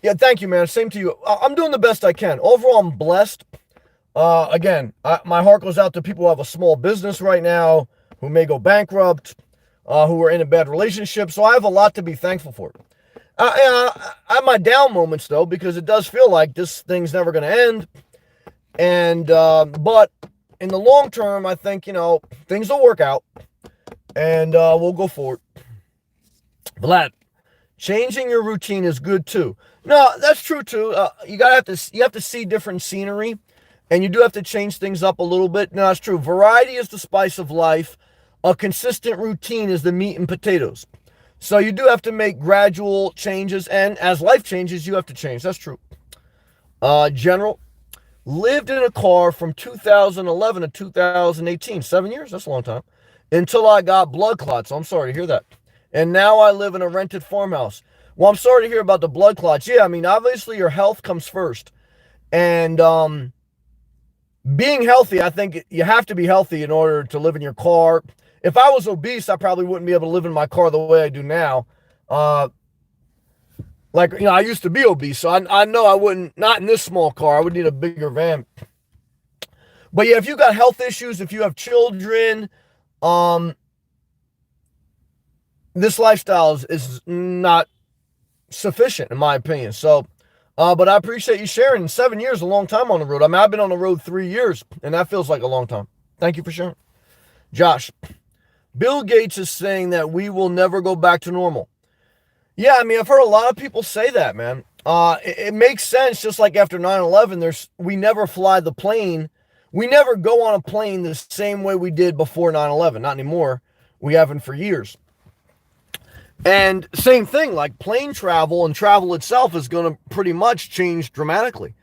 Yeah, thank you, man. Same to you. I'm doing the best I can. Overall, I'm blessed. Again, my heart goes out to people who have a small business right now, who may go bankrupt, who are in a bad relationship. So I have a lot to be thankful for. I have my down moments, though, because it does feel like this thing's never going to end. And, but in the long term, I think, things will work out, and we'll go forward. Vlad, changing your routine is good too. No, that's true too. You have to see different scenery, and you do have to change things up a little bit. No, that's true. Variety is the spice of life. A consistent routine is the meat and potatoes. So you do have to make gradual changes, and as life changes, you have to change. That's true. General, lived in a car from 2011 to 2018. 7 years? That's a long time. Until I got blood clots. So I'm sorry to hear that. And now I live in a rented farmhouse. Well, I'm sorry to hear about the blood clots. Yeah, obviously your health comes first. And being healthy, I think you have to be healthy in order to live in your car. If I was obese, I probably wouldn't be able to live in my car the way I do now. I used to be obese, so I know I wouldn't, not in this small car. I would need a bigger van. But yeah, if you got health issues, if you have children, this lifestyle is not sufficient, in my opinion. So, but I appreciate you sharing. 7 years is a long time on the road. I've been on the road 3 years, and that feels like a long time. Thank you for sharing. Josh, Bill Gates is saying that we will never go back to normal. Yeah, I've heard a lot of people say that, man. It makes sense, just like after 9/11, we never fly the plane. We never go on a plane the same way we did before 9/11. Not anymore. We haven't for years. And same thing, like plane travel and travel itself is going to pretty much change dramatically.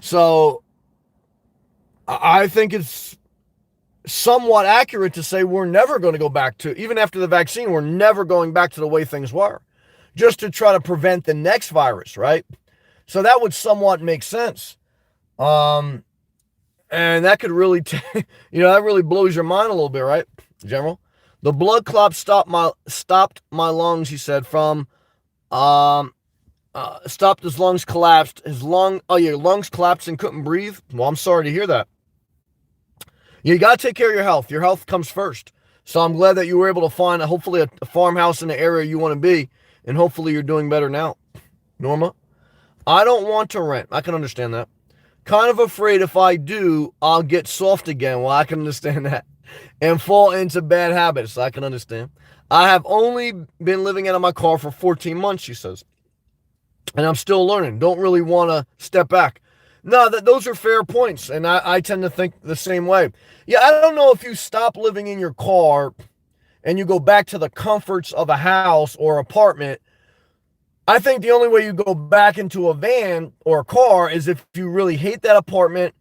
So I think it's somewhat accurate to say we're never going to go back to, even after the vaccine, we're never going back to the way things were, just to try to prevent the next virus, right? So that would somewhat make sense. And that could really, that really blows your mind a little bit, right, General? The blood clot stopped my lungs, he said, from, stopped his lungs collapsed. Lungs collapsed and couldn't breathe. Well, I'm sorry to hear that. You got to take care of your health. Your health comes first. So I'm glad that you were able to find hopefully a farmhouse in the area you want to be, and hopefully you're doing better now. Norma, I don't want to rent. I can understand that. Kind of afraid if I do, I'll get soft again. Well, I can understand that. And fall into bad habits. I can understand. I have only been living out of my car for 14 months, she says. And I'm still learning. Don't really want to step back. No, those are fair points. And I tend to think the same way. Yeah, I don't know if you stop living in your car and you go back to the comforts of a house or apartment. I think the only way you go back into a van or a car is if you really hate that apartment,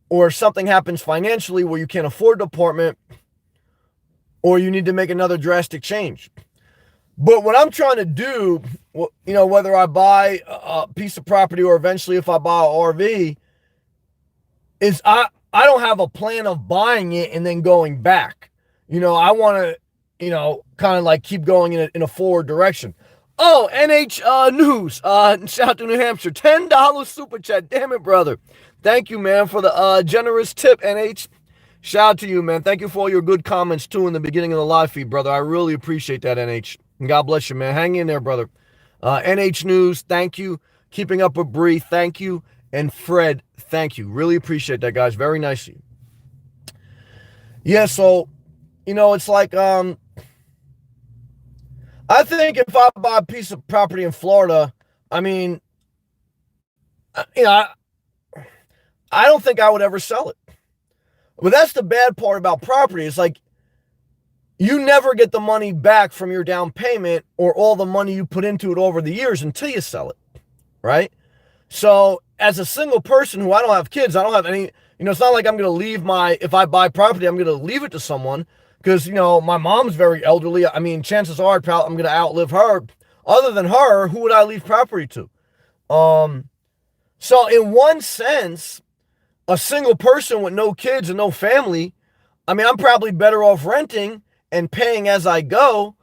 or something happens financially where you can't afford the apartment, or you need to make another drastic change. But what I'm trying to do, whether I buy a piece of property or eventually if I buy an RV, is I don't have a plan of buying it and then going back. I want to, kind of like keep going in a forward direction. Oh, NH News, shout out to New Hampshire, $10 super chat. Damn it, brother. Thank you, man, for the generous tip, NH. Shout out to you, man. Thank you for all your good comments, too, in the beginning of the live feed, brother. I really appreciate that, NH. And God bless you, man. Hang in there, brother. NH News, thank you. Keeping Up with Bree, thank you. and Fred, thank you. Really appreciate that, guys. Very nice of you. Yeah, so, it's like, I think if I buy a piece of property in Florida, I mean, I don't think I would ever sell it. But that's the bad part about property. It's like, you never get the money back from your down payment or all the money you put into it over the years until you sell it, right? So as a single person who I don't have kids, I don't have any, it's not like I'm going to leave if I buy property, I'm going to leave it to someone because, my mom's very elderly. I mean, chances are I'm going to outlive her. Other than her, who would I leave property to? So in one sense, a single person with no kids and no family, I mean, I'm probably better off renting and paying as I go,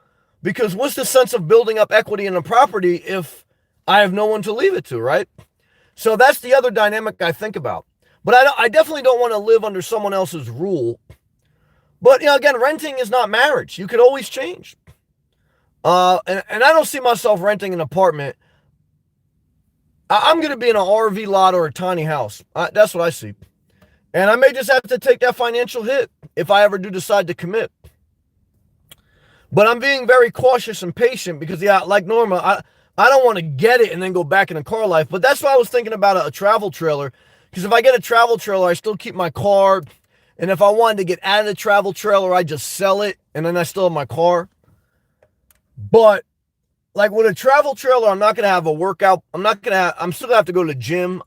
because what's the sense of building up equity in a property if I have no one to leave it to, right? So that's the other dynamic I think about. But I definitely don't want to live under someone else's rule. But, again, renting is not marriage. You could always change. And I don't see myself renting an apartment. I'm going to be in an RV lot or a tiny house. That's what I see. And I may just have to take that financial hit if I ever do decide to commit. But I'm being very cautious and patient because, like Norma, I don't want to get it and then go back into car life. But that's why I was thinking about a travel trailer. Because if I get a travel trailer, I still keep my car. And if I wanted to get out of the travel trailer, I just sell it. And then I still have my car. But like with a travel trailer, I'm not going to have a workout. I'm still going to have to go to the gym.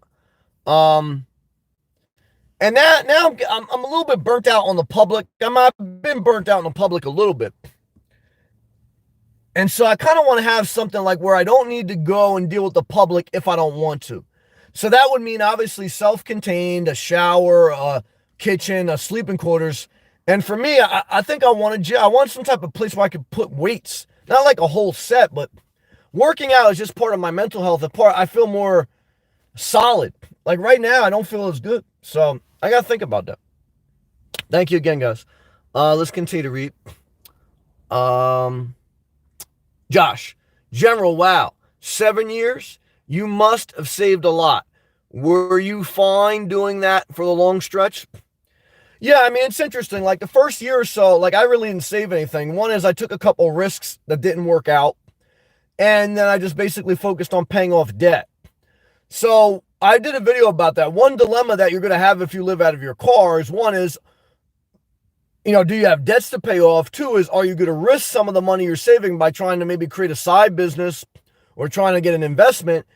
And now I'm a little bit burnt out on the public. I've been burnt out on the public a little bit. And so I kind of want to have something like where I don't need to go and deal with the public if I don't want to. So that would mean obviously self-contained, a shower, a kitchen, a sleeping quarters. And for me, I think I want a gym. I want some type of place where I could put weights. Not like a whole set, but working out is just part of my mental health. I feel more solid. Like right now, I don't feel as good. So I got to think about that. Thank you again, guys. Let's continue to read. Josh, General, wow, 7 years? You must have saved a lot. Were you fine doing that for the long stretch? Yeah, I mean, it's interesting. Like the first year or so, like I really didn't save anything. One is I took a couple risks that didn't work out. And then I just basically focused on paying off debt. So I did a video about that. One dilemma that you're going to have if you live out of your car is one is, do you have debts to pay off? Two is, are you going to risk some of the money you're saving by trying to maybe create a side business or trying to get an investment?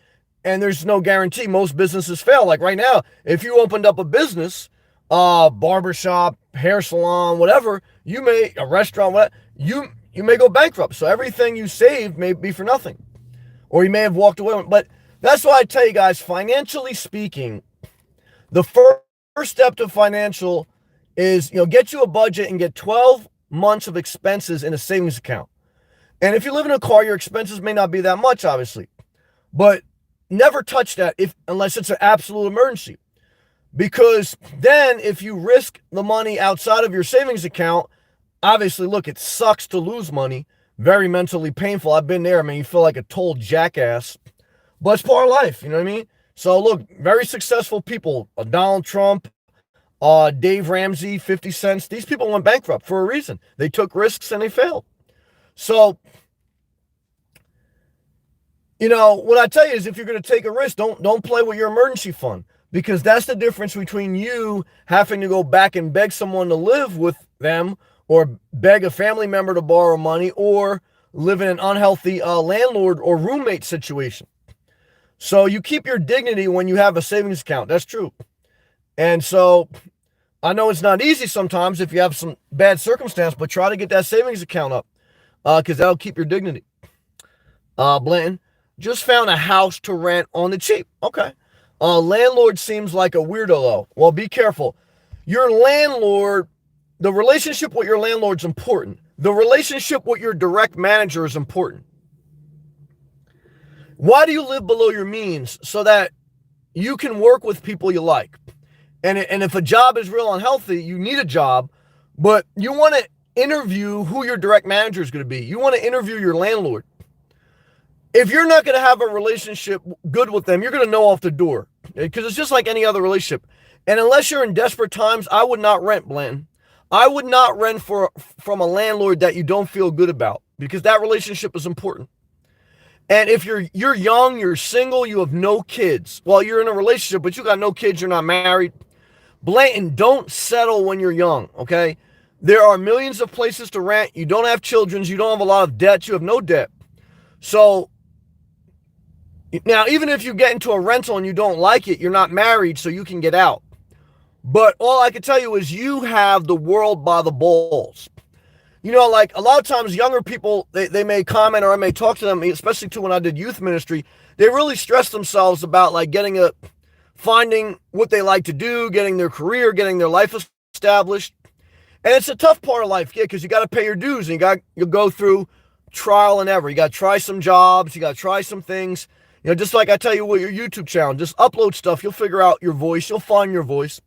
And there's no guarantee. Most businesses fail. Like right now, if you opened up a business, barbershop, hair salon, whatever, a restaurant, whatever, you may go bankrupt. So everything you saved may be for nothing. Or you may have walked away. But that's why I tell you guys, financially speaking, the first step to financial is, get you a budget and get 12 months of expenses in a savings account. And if you live in a car, your expenses may not be that much, obviously. But never touch that unless it's an absolute emergency. Because then if you risk the money outside of your savings account, obviously, look, it sucks to lose money. Very mentally painful. I've been there. I mean, you feel like a total jackass. But it's part of life, you know what I mean? So look, very successful people, Donald Trump, Dave Ramsey, 50 Cent, these people went bankrupt for a reason. They took risks and they failed. So, what I tell you is if you're going to take a risk, don't play with your emergency fund, because that's the difference between you having to go back and beg someone to live with them or beg a family member to borrow money or live in an unhealthy landlord or roommate situation. So you keep your dignity when you have a savings account. That's true. And so I know it's not easy sometimes if you have some bad circumstance, but try to get that savings account up because that'll keep your dignity. Blanton, just found a house to rent on the cheap. Okay. Landlord seems like a weirdo though. Well, be careful. Your landlord, the relationship with your landlord is important. The relationship with your direct manager is important. Why do you live below your means? So that you can work with people you like. And if a job is real unhealthy, you need a job, but you want to interview who your direct manager is going to be. You want to interview your landlord. If you're not going to have a relationship good with them, you're going to know off the door. because it's just like any other relationship. And unless you're in desperate times, I would not rent, Blanton. I would not rent from a landlord that you don't feel good about, because that relationship is important. And if you're young, you're single, you have no kids. Well, you're in a relationship, but you got no kids, you're not married. Blanton, don't settle when you're young, okay? There are millions of places to rent. You don't have children. You don't have a lot of debt. You have no debt. So now, even if you get into a rental and you don't like it, you're not married, so you can get out. But all I can tell you is you have the world by the balls. You know, like a lot of times younger people, they may comment, or I may talk to them, especially too when I did youth ministry, they really stress themselves about like finding what they like to do, getting their career, getting their life established. And it's a tough part of life, yeah, because you got to pay your dues, and you go through trial and error. You got to try some jobs, you got to try some things. You know, just like I tell you with your YouTube channel, just upload stuff, you'll figure out your voice, you'll find your voice.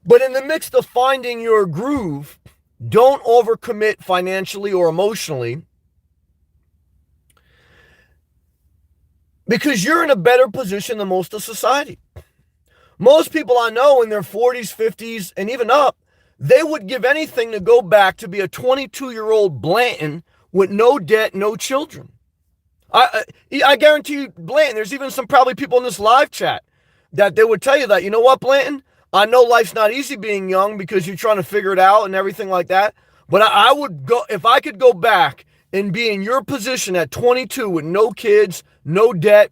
But in the midst of finding your groove, don't overcommit financially or emotionally, because you're in a better position than most of society. Most people I know in their 40s, 50s, and even up, they would give anything to go back to be a 22-year-old Blanton with no debt, no children. I guarantee you, Blanton, there's even some probably people in this live chat that they would tell you that, you know what, Blanton? I know life's not easy being young because you're trying to figure it out and everything like that. But I would go, if I could go back and be in your position at 22 with no kids, no debt,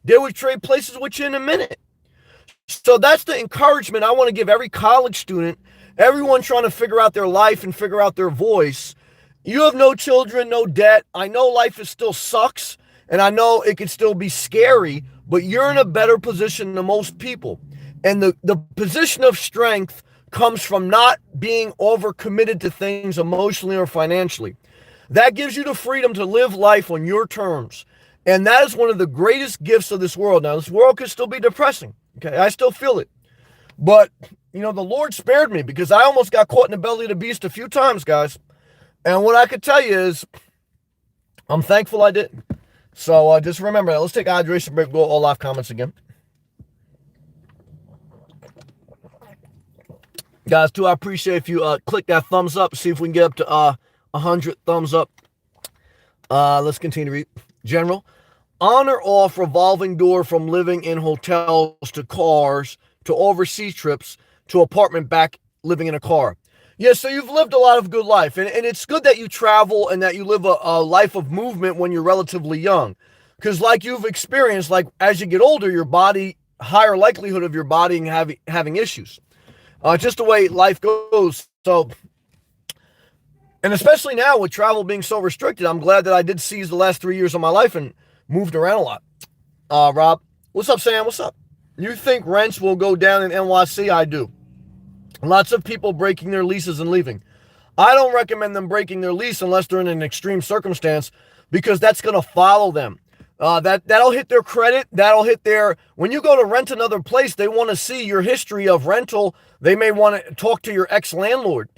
they would trade places with you in a minute. So that's the encouragement I want to give every college student, everyone trying to figure out their life and figure out their voice. You have no children, no debt. I know life is still sucks, and I know it can still be scary, but you're in a better position than most people. And the position of strength comes from not being overcommitted to things emotionally or financially. That gives you the freedom to live life on your terms. And that is one of the greatest gifts of this world. Now, this world could still be depressing. Okay, I still feel it. But, you know, the Lord spared me, because I almost got caught in the belly of the beast a few times, guys. And what I could tell you is I'm thankful I didn't. So just remember that. Let's take a hydration break. Go all live comments again. Guys, too, I appreciate if you click that thumbs up. See if we can get up to 100 thumbs up. Let's continue to read. General, on or off revolving door from living in hotels to cars to overseas trips to apartment back living in a car. Yeah, so you've lived a lot of good life. And it's good that you travel and that you live a life of movement when you're relatively young. Because like you've experienced, like as you get older, your body, higher likelihood of your body having issues. Just the way life goes. So, and especially now with travel being so restricted, I'm glad that I did seize the last 3 years of my life and moved around a lot. Rob, what's up, Sam? What's up? You think rents will go down in NYC? I do. Lots of people breaking their leases and leaving. I don't recommend them breaking their lease unless they're in an extreme circumstance, because that's going to follow them. That'll hit their credit. That'll hit their, when you go to rent another place, they want to see your history of rental. They may want to talk to your ex-landlord.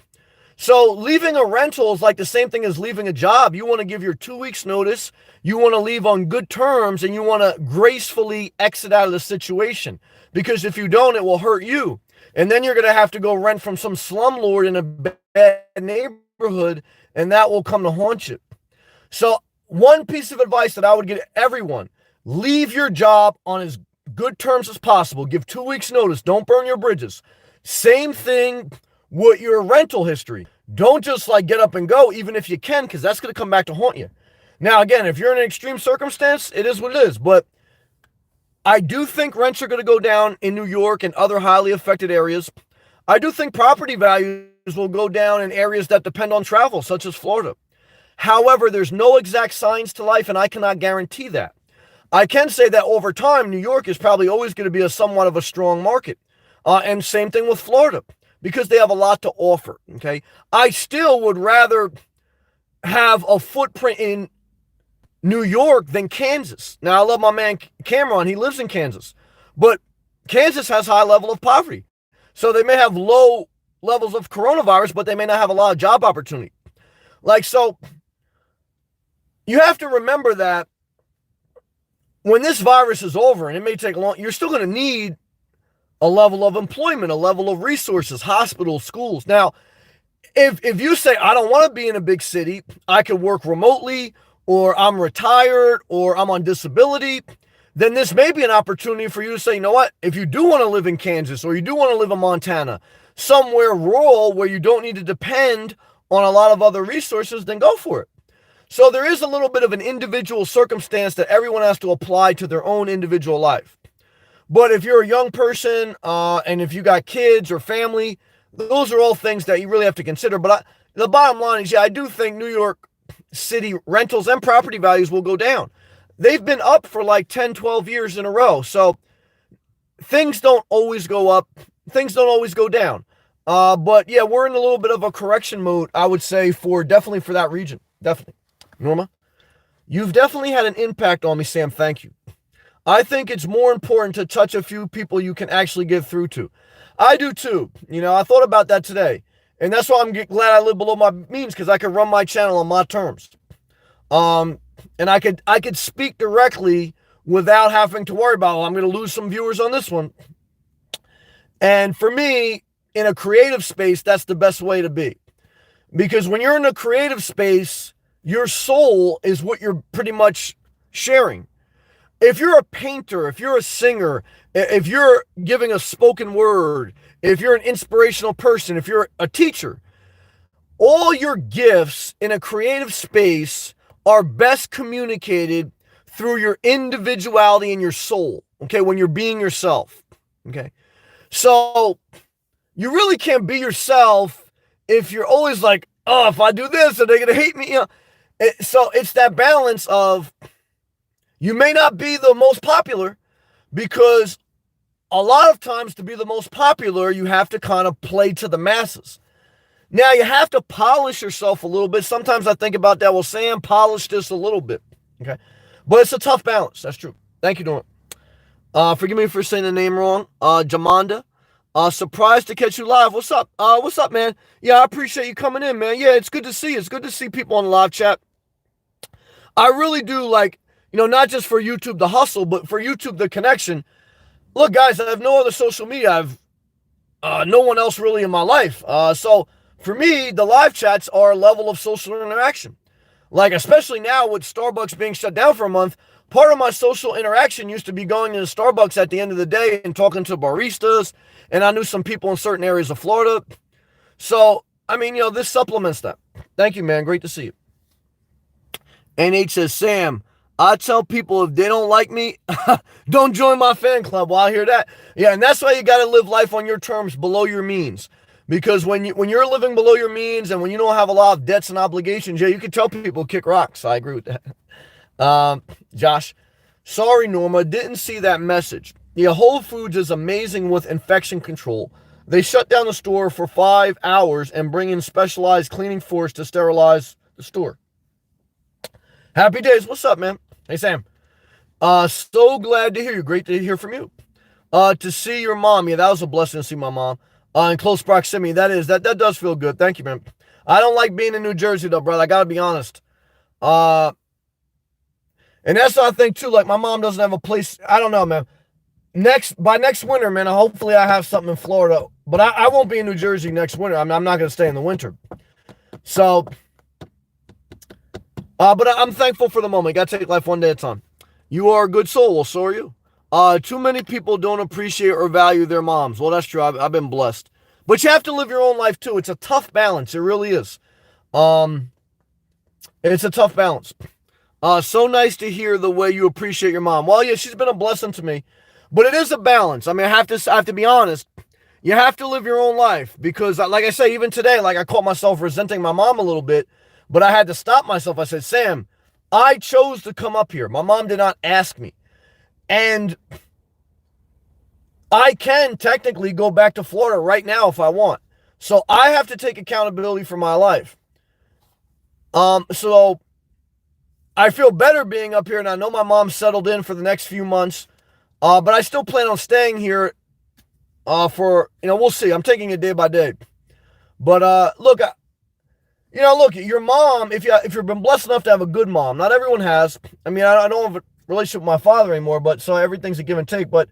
So leaving a rental is like the same thing as leaving a job. You want to give your 2 weeks notice. You want to leave on good terms, and you want to gracefully exit out of the situation, because if you don't, it will hurt you. And then you're going to have to go rent from some slumlord in a bad neighborhood, and that will come to haunt you. So one piece of advice that I would give everyone, leave your job on as good terms as possible. Give 2 weeks notice. Don't burn your bridges. Same thing with your rental history. Don't just like get up and go, even if you can, because that's going to come back to haunt you. Now, again, if you're in an extreme circumstance, it is what it is. But I do think rents are going to go down in New York and other highly affected areas. I do think property values will go down in areas that depend on travel, such as Florida. However, there's no exact science to life, and I cannot guarantee that. I can say that over time, New York is probably always going to be somewhat of a strong market. And same thing with Florida, because they have a lot to offer, okay? I still would rather have a footprint in New York than Kansas. Now, I love my man Cameron. He lives in Kansas. But Kansas has high level of poverty. So they may have low levels of coronavirus, but they may not have a lot of job opportunity. So you have to remember that when this virus is over, and it may take long, you're still going to need a level of employment, a level of resources, hospitals, schools. Now, if you say, I don't want to be in a big city, I could work remotely, or I'm retired, or I'm on disability, then this may be an opportunity for you to say, you know what, if you do want to live in Kansas, or you do want to live in Montana, somewhere rural where you don't need to depend on a lot of other resources, then go for it. So there is a little bit of an individual circumstance that everyone has to apply to their own individual life. But if you're a young person, and if you got kids or family, those are all things that you really have to consider. But the bottom line is, yeah, I do think New York City rentals and property values will go down. They've been up for like 10, 12 years in a row. So things don't always go up. Things don't always go down. But yeah, we're in a little bit of a correction mode, I would say, definitely for that region. Definitely. Norma, you've definitely had an impact on me, Sam. Thank you. I think it's more important to touch a few people you can actually get through to. I do too. I thought about that today. And that's why I'm glad I live below my means, because I can run my channel on my terms. And I could speak directly without having to worry about, I'm going to lose some viewers on this one. And for me, in a creative space, that's the best way to be. Because when you're in a creative space, your soul is what you're pretty much sharing. If you're a painter, if you're a singer, if you're giving a spoken word, if you're an inspirational person, if you're a teacher, all your gifts in a creative space are best communicated through your individuality and your soul, okay, when you're being yourself, okay? So you really can't be yourself if you're always like, oh, if I do this, are they going to hate me? So it's that balance of, you may not be the most popular, because a lot of times to be the most popular, you have to kind of play to the masses. Now, you have to polish yourself a little bit. Sometimes I think about that. Well, Sam, polish this a little bit. Okay. But it's a tough balance. That's true. Thank you, Norm. Forgive me for saying the name wrong. Jamanda. Surprised to catch you live. What's up? What's up, man? Yeah, I appreciate you coming in, man. Yeah, it's good to see you. It's good to see people on the live chat. I really do like, not just for YouTube the hustle, but for YouTube the connection. Look, guys, I have no other social media. I've no one else really in my life. So for me, the live chats are a level of social interaction. Like, especially now with Starbucks being shut down for a month, part of my social interaction used to be going to Starbucks at the end of the day and talking to baristas. And I knew some people in certain areas of Florida. So, this supplements that. Thank you, man. Great to see you. NH says, Sam, I tell people if they don't like me, don't join my fan club. Well, I hear that. Yeah, and that's why you got to live life on your terms, below your means. Because when you're living below your means, and when you don't have a lot of debts and obligations, yeah, you can tell people kick rocks. I agree with that. Josh, sorry, Norma, didn't see that message. Yeah, Whole Foods is amazing with infection control. They shut down the store for 5 hours and bring in specialized cleaning force to sterilize the store. Happy days. What's up, man? Hey, Sam. So glad to hear you. Great to hear from you. To see your mom. Yeah, that was a blessing to see my mom. In close proximity. That does feel good. Thank you, man. I don't like being in New Jersey, though, brother. I got to be honest. And that's the other thing, too. Like, my mom doesn't have a place. I don't know, man. By next winter, man, hopefully I have something in Florida. But I won't be in New Jersey next winter. I'm not going to stay in the winter. So, but I'm thankful for the moment. Got to take life one day at a time. You are a good soul. Well, so are you. Too many people don't appreciate or value their moms. Well, that's true. I've been blessed. But you have to live your own life, too. It's a tough balance. It really is. It's a tough balance. So nice to hear the way you appreciate your mom. Well, yeah, she's been a blessing to me. But it is a balance. I mean, I have to be honest. You have to live your own life. Because, like I say, even today, like I caught myself resenting my mom a little bit. But I had to stop myself. I said, Sam, I chose to come up here. My mom did not ask me. And I can technically go back to Florida right now if I want. So I have to take accountability for my life. So I feel better being up here, and I know my mom's settled in for the next few months. But I still plan on staying here for, we'll see. I'm taking it day by day. But look, your mom, if you've been blessed enough to have a good mom, not everyone has. I mean, I don't relationship with my father anymore, but so everything's a give and take. But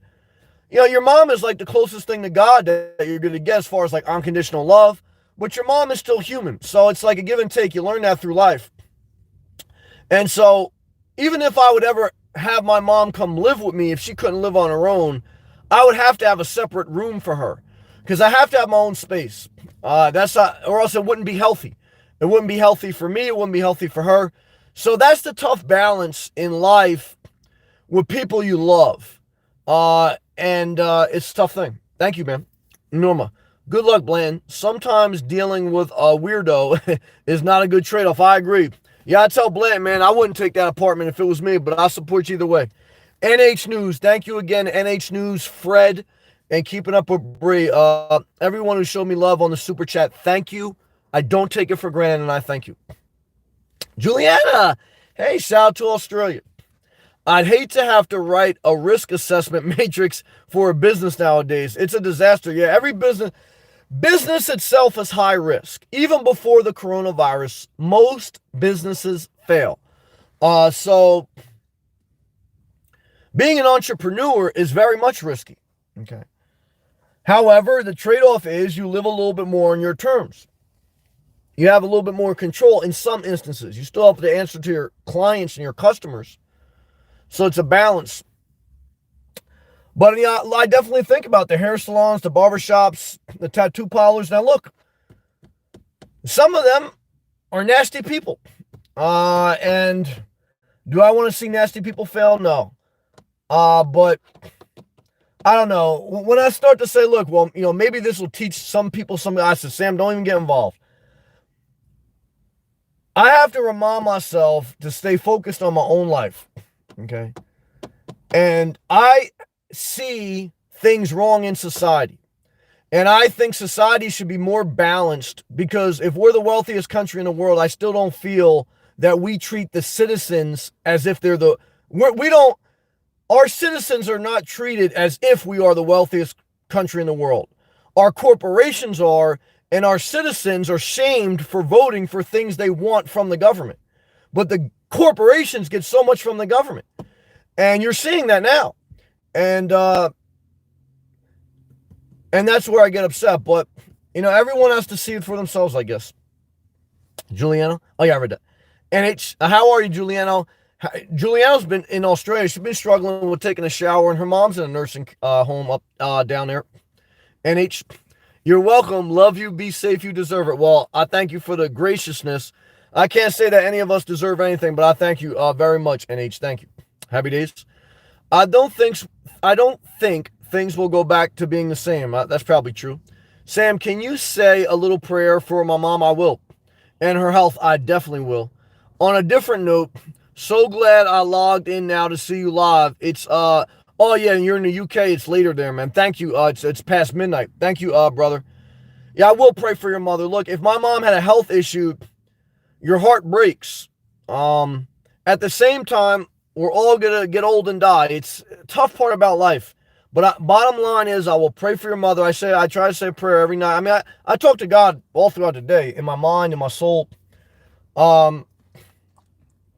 your mom is like the closest thing to God that you're going to get as far as like unconditional love. But your mom is still human. So it's like a give and take. You learn that through life. And so even if I would ever have my mom come live with me, if she couldn't live on her own, I would have to have a separate room for her because I have to have my own space. That's not, or else it wouldn't be healthy. It wouldn't be healthy for me. It wouldn't be healthy for her. So that's the tough balance in life with people you love. And it's a tough thing. Thank you, man. Norma. Good luck, Bland. Sometimes dealing with a weirdo is not a good trade-off. I agree. Yeah, I tell Bland, man, I wouldn't take that apartment if it was me, but I support you either way. NH News. Thank you again, NH News, Fred, and keeping up with Bree. Everyone who showed me love on the super chat, thank you. I don't take it for granted, and I thank you. Juliana. Hey, shout out to Australia. I'd hate to have to write a risk assessment matrix for a business nowadays. It's a disaster. Yeah, every business itself is high risk. Even before the coronavirus, most businesses fail. So being an entrepreneur is very much risky. Okay. However, the trade-off is you live a little bit more on your terms. You have a little bit more control in some instances. You still have to answer to your clients and your customers. So it's a balance. But I definitely think about the hair salons, the barbershops, the tattoo parlors. Now look, some of them are nasty people. And do I want to see nasty people fail? No. But I don't know. When I start to say, look, well, maybe this will teach some people something, I said, Sam, don't even get involved. I have to remind myself to stay focused on my own life. Okay. And I see things wrong in society. And I think society should be more balanced because if we're the wealthiest country in the world, I still don't feel that we treat the citizens as if they're our citizens are not treated as if we are the wealthiest country in the world. Our corporations are, and our citizens are shamed for voting for things they want from the government. But the corporations get so much from the government. And you're seeing that now. And that's where I get upset. But, everyone has to see it for themselves, I guess. Juliano? Oh, yeah, I read that. And how are you, Juliano? Juliano's been in Australia. She's been struggling with taking a shower, and her mom's in a nursing home up down there. NH, you're welcome. Love you. Be safe. You deserve it. Well, I thank you for the graciousness. I can't say that any of us deserve anything, but I thank you very much, NH. Thank you. Happy days. I don't think things will go back to being the same. That's probably true. Sam, can you say a little prayer for my mom? I will. And her health, I definitely will. On a different note, so glad I logged in now to see you live. It's oh yeah, you're in the UK. It's later there, man. Thank you. It's past midnight. Thank you, brother. Yeah, I will pray for your mother. Look, if my mom had a health issue, your heart breaks. At the same time, we're all gonna get old and die. It's a tough part about life. But bottom line is, I will pray for your mother. I try to say a prayer every night. I mean, I talk to God all throughout the day, in my mind, in my soul.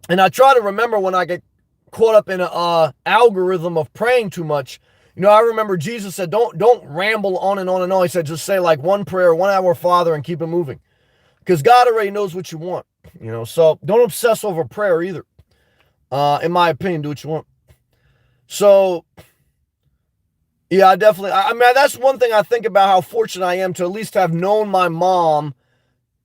And I try to remember when I get caught up in an algorithm of praying too much. I remember Jesus said, don't ramble on and on and on. He said, just say like one prayer, 1 Our Father, and keep it moving. Because God already knows what you want. So don't obsess over prayer either. In my opinion, do what you want. So, yeah, I mean, that's one thing I think about how fortunate I am to at least have known my mom.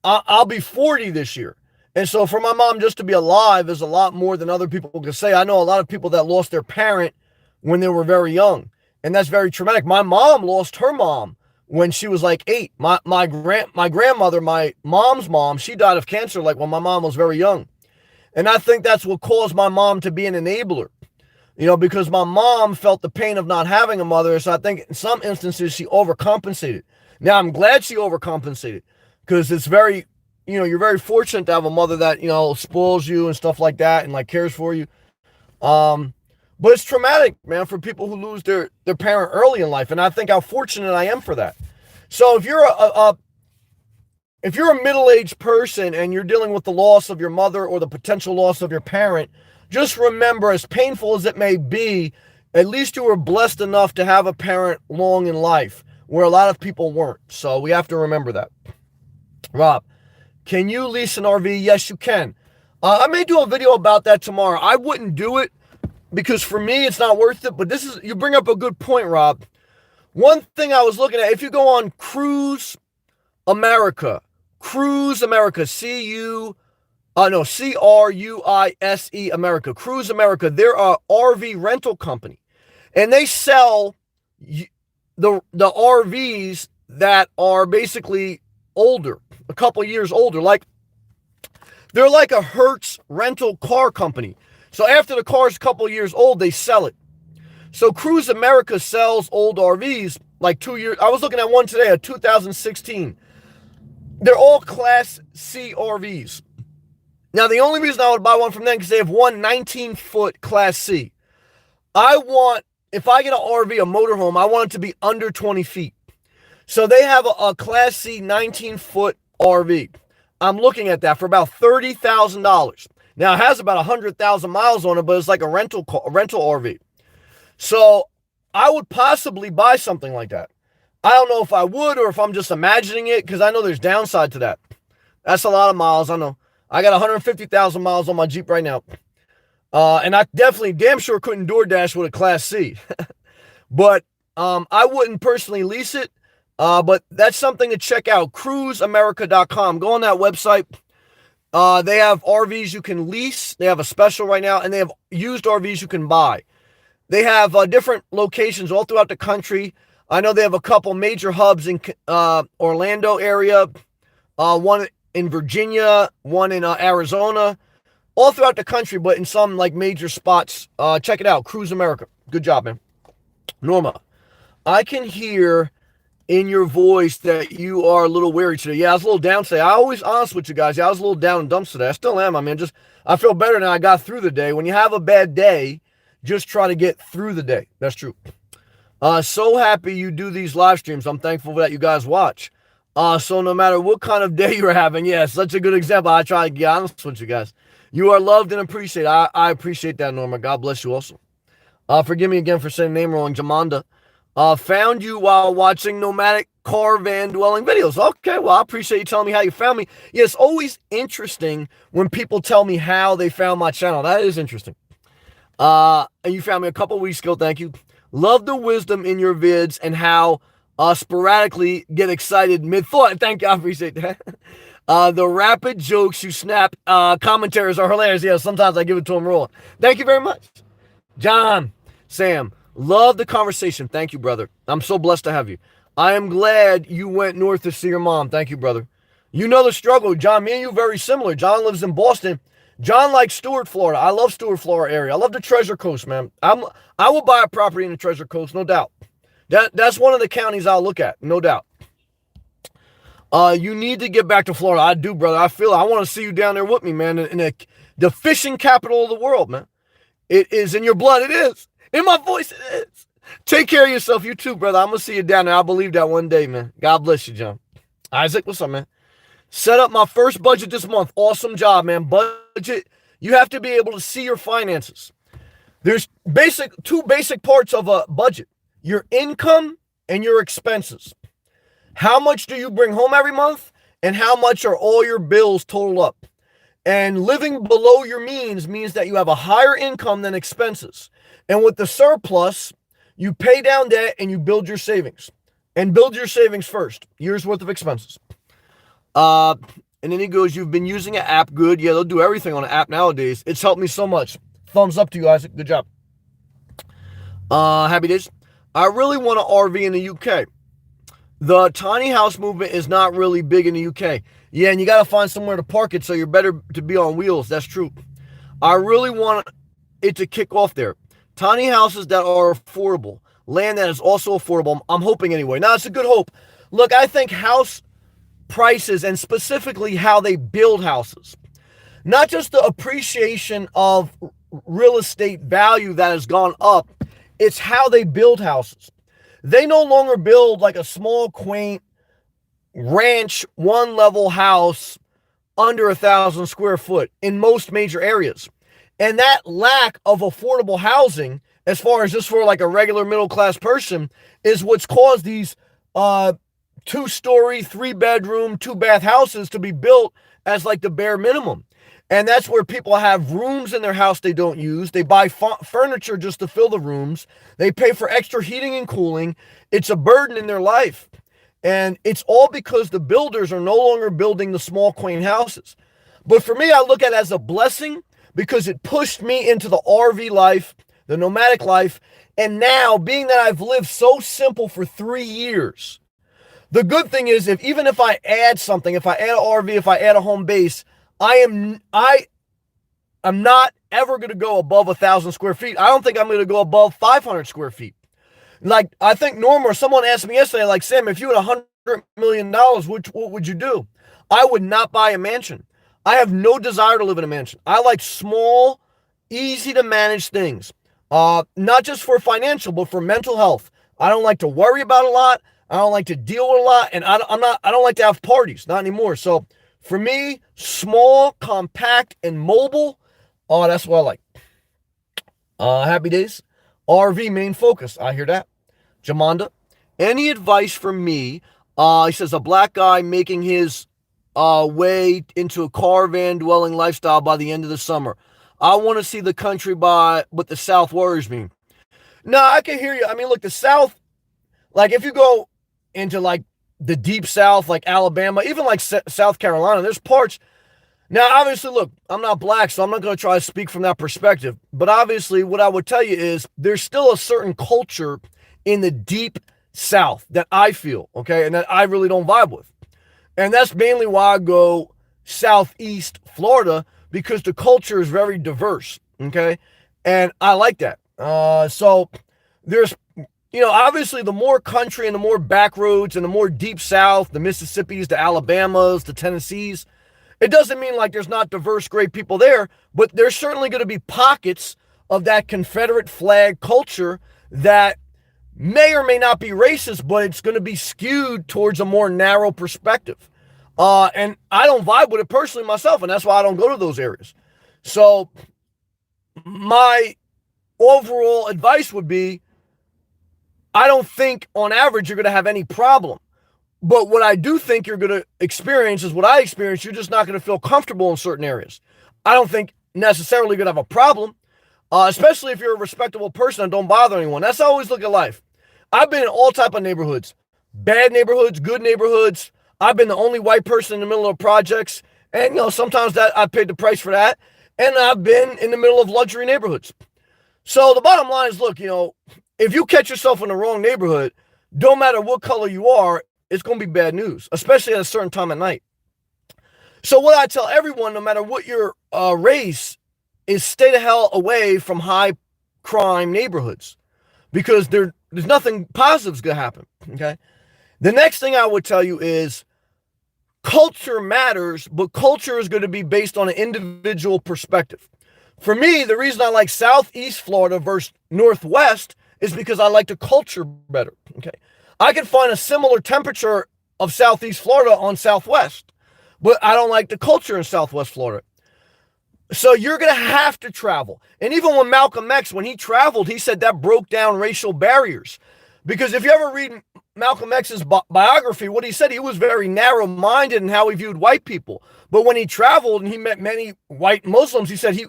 I'll be 40 this year. And so for my mom just to be alive is a lot more than other people can say. I know a lot of people that lost their parent when they were very young. And that's very traumatic. My mom lost her mom when she was like 8. My grandmother, my mom's mom, she died of cancer like when my mom was very young. And I think that's what caused my mom to be an enabler. Because my mom felt the pain of not having a mother. So I think in some instances she overcompensated. Now I'm glad she overcompensated because it's very, you're very fortunate to have a mother that, spoils you and stuff like that and like cares for you. But it's traumatic, man, for people who lose their parent early in life. And I think how fortunate I am for that. So if you're a middle-aged person and you're dealing with the loss of your mother or the potential loss of your parent, just remember, as painful as it may be, at least you were blessed enough to have a parent long in life, where a lot of people weren't. So we have to remember that. Rob, can you lease an RV? Yes, you can. I may do a video about that tomorrow. I wouldn't do it because for me, it's not worth it. But you bring up a good point, Rob. One thing I was looking at, if you go on Cruise America, CRUISE America, Cruise America, they're a RV rental company. And they sell the RVs that are basically older, a couple years older. Like, they're like a Hertz rental car company. So after the car's a couple years old, they sell it. So Cruise America sells old RVs like 2 years. I was looking at one today, a 2016. They're all Class C RVs. Now, the only reason I would buy one from them is because they have one 19-foot Class C. If I get an RV, a motorhome, I want it to be under 20 feet. So they have a Class C 19-foot RV. I'm looking at that for about $30,000. Now, it has about 100,000 miles on it, but it's like a rental RV. So I would possibly buy something like that. I don't know if I would or if I'm just imagining it, because I know there's downside to that. That's a lot of miles. I know. I got 150,000 miles on my Jeep right now. And I definitely damn sure couldn't DoorDash with a Class C. But I wouldn't personally lease it. But that's something to check out. CruiseAmerica.com. Go on that website. They have RVs you can lease. They have a special right now. And they have used RVs you can buy. They have different locations all throughout the country. I know they have a couple major hubs in Orlando area. One in Virginia. One in Arizona. All throughout the country, but in some like major spots. Check it out. Cruise America. Good job, man. Norma, I can hear in your voice that you are a little weary today. Yeah, I was a little down today. I always honest with you guys. Yeah, I was a little down in dumps today. I still am. I mean, I feel better now I got through the day. When you have a bad day, just try to get through the day. That's true. So happy you do these live streams. I'm thankful that you guys watch. So no matter what kind of day you're having, yeah, such a good example. I try to be honest with you guys. You are loved and appreciated. I appreciate that, Norma. God bless you also. Forgive me again for saying the name wrong. Jamanda. Found you while watching nomadic car van dwelling videos. Okay, well, I appreciate you telling me how you found me. Yeah, it's always interesting when people tell me how they found my channel. That is interesting. And you found me a couple weeks ago. Thank you. Love the wisdom in your vids and how sporadically get excited mid-thought. Thank you. I appreciate that. The rapid jokes you snap commentaries are hilarious. Yeah, sometimes I give it to them raw. Thank you very much. John, Sam, love the conversation. Thank you, brother. I'm so blessed to have you. I am glad you went north to see your mom. Thank you, brother. You know the struggle. John, me and you very similar. John lives in Boston. John likes Stuart, Florida. I love Stuart, Florida area. I love the Treasure Coast, man. I will buy a property in the Treasure Coast, no doubt. That's one of the counties I'll look at, no doubt. You need to get back to Florida. I do, brother. I want to see you down there with me, man. In the fishing capital of the world, man. It is in your blood. It is. In my voice, it is. Take care of yourself. You too, brother. I'm going to see you down there. I believe that one day, man. God bless you, John. Isaac, what's up, man? Set up my first budget this month. Awesome job, man. Budget. You have to be able to see your finances. There's two basic parts of a budget. Your income and your expenses. How much do you bring home every month? And how much are all your bills totaled up? And living below your means that you have a higher income than expenses. And with the surplus, you pay down debt and you build your savings. And build your savings first. Year's worth of expenses. And then he goes, you've been using an app. Good. Yeah, they'll do everything on an app nowadays. It's helped me so much. Thumbs up to you, Isaac. Good job. Happy days. I really want an RV in the UK. The tiny house movement is not really big in the UK. Yeah, and you got to find somewhere to park it, so you're better to be on wheels. That's true. I really want it to kick off there. Tiny houses that are affordable. Land that is also affordable. I'm hoping anyway. Now, it's a good hope. Look, I think house prices and specifically how they build houses, not just the appreciation of real estate value that has gone up, it's how they build houses. They no longer build like a small, quaint ranch, one-level house under 1,000 square foot in most major areas. And that lack of affordable housing, as far as just for like a regular middle class person, is what's caused these 2-story, 3-bedroom, 2-bath houses to be built as like the bare minimum. And that's where people have rooms in their house they don't use. They buy furniture just to fill the rooms. They pay for extra heating and cooling. It's a burden in their life. And it's all because the builders are no longer building the small, quaint houses. But for me, I look at it as a blessing because it pushed me into the RV life, the nomadic life. And now, being that I've lived so simple for 3 years, the good thing is, even if I add something, if I add an RV, if I add a home base, I'm not ever going to go above 1,000 square feet. I don't think I'm going to go above 500 square feet. Like, I think Norma or someone asked me yesterday, like, Sam, if you had $100 million, what would you do? I would not buy a mansion. I have no desire to live in a mansion. I like small, easy to manage things. Not just for financial, but for mental health. I don't like to worry about a lot. I don't like to deal with a lot. And I don't like to have parties. Not anymore. So for me, small, compact, and mobile, that's what I like. Happy days. RV main focus. I hear that. Jamanda, any advice for me? He says, a black guy making his way into a caravan dwelling lifestyle by the end of the summer. I want to see the country but the South worries me. No, I can hear you. I mean, look, the South, like if you go into like the deep South, like Alabama, even like South Carolina, there's parts. Now, obviously, look, I'm not black, so I'm not going to try to speak from that perspective. But obviously, what I would tell you is there's still a certain culture in the deep South that I feel, okay, and that I really don't vibe with. And that's mainly why I go Southeast Florida, because the culture is very diverse, okay? And I like that. So there's, obviously the more country and the more back roads and the more deep South, the Mississippis, the Alabamas, the Tennessees, it doesn't mean like there's not diverse, great people there, but there's certainly going to be pockets of that Confederate flag culture that may or may not be racist, but it's going to be skewed towards a more narrow perspective. And I don't vibe with it personally myself, and that's why I don't go to those areas. So my overall advice would be, I don't think on average you're going to have any problem. But what I do think you're going to experience is what I experienced. You're just not going to feel comfortable in certain areas. I don't think necessarily you're going to have a problem, especially if you're a respectable person and don't bother anyone. That's how I always look at life. I've been in all type of neighborhoods, bad neighborhoods, good neighborhoods. I've been the only white person in the middle of projects. And, sometimes that I paid the price for that. And I've been in the middle of luxury neighborhoods. So the bottom line is, look, if you catch yourself in the wrong neighborhood, don't matter what color you are, it's going to be bad news, especially at a certain time at night. So what I tell everyone, no matter what your race, is stay the hell away from high crime neighborhoods, because there's nothing positive going to happen, okay? The next thing I would tell you is culture matters, but culture is going to be based on an individual perspective. For me, the reason I like Southeast Florida versus Northwest is because I like the culture better, okay? I can find a similar temperature of Southeast Florida on Southwest, but I don't like the culture in Southwest Florida. So you're going to have to travel. And even when Malcolm X, when he traveled, he said that broke down racial barriers. Because if you ever read Malcolm X's biography, what he said, he was very narrow-minded in how he viewed white people. But when he traveled and he met many white Muslims, he said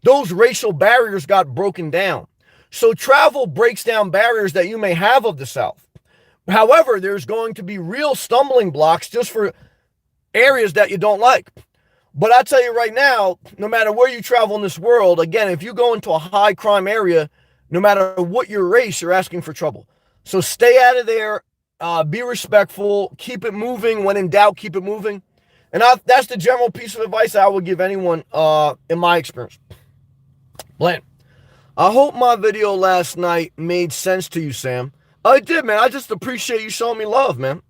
those racial barriers got broken down. So travel breaks down barriers that you may have of the South. However, there's going to be real stumbling blocks just for areas that you don't like. But I tell you right now, no matter where you travel in this world, again, if you go into a high crime area, no matter what your race, you're asking for trouble. So stay out of there, be respectful, keep it moving. When in doubt, keep it moving. And that's the general piece of advice I would give anyone in my experience. Bland, I hope my video last night made sense to you, Sam. I did, man. I just appreciate you showing me love, man.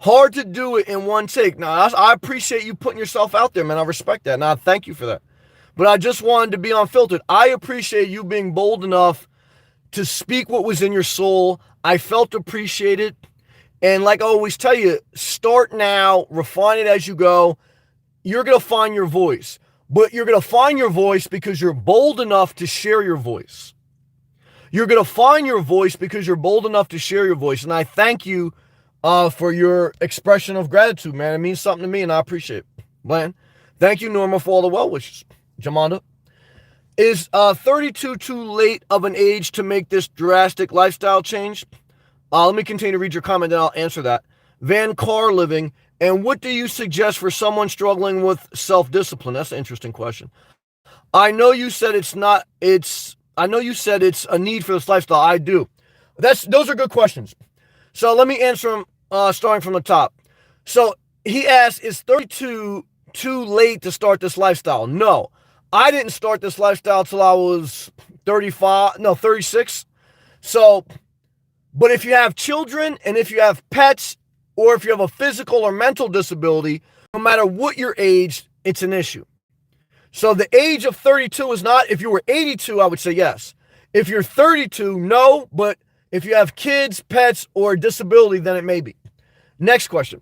Hard to do it in one take. Now, I appreciate you putting yourself out there, man. I respect that. And I thank you for that. But I just wanted to be unfiltered. I appreciate you being bold enough to speak what was in your soul. I felt appreciated. And like I always tell you, start now, refine it as you go. You're going to find your voice. but you're going to find your voice because you're bold enough to share your voice. You're going to find your voice because you're bold enough to share your voice. And I thank you for your expression of gratitude, man. It means something to me, and I appreciate it. Bland. Thank you, Norma, for all the well wishes. Jamanda. Is 32 too late of an age to make this drastic lifestyle change? Let me continue to read your comment, then I'll answer that. Van Car living. And what do you suggest for someone struggling with self-discipline? That's an interesting question. I know you said it's a need for this lifestyle. I do. Those are good questions. So let me answer them starting from the top. So he asked, is 32 too late to start this lifestyle? No. I didn't start this lifestyle till I was 36. So, but if you have children and if you have pets or if you have a physical or mental disability, no matter what your age, it's an issue. So the age of 32 is not, if you were 82, I would say yes. If you're 32, no, but if you have kids, pets, or disability, then it may be. Next question.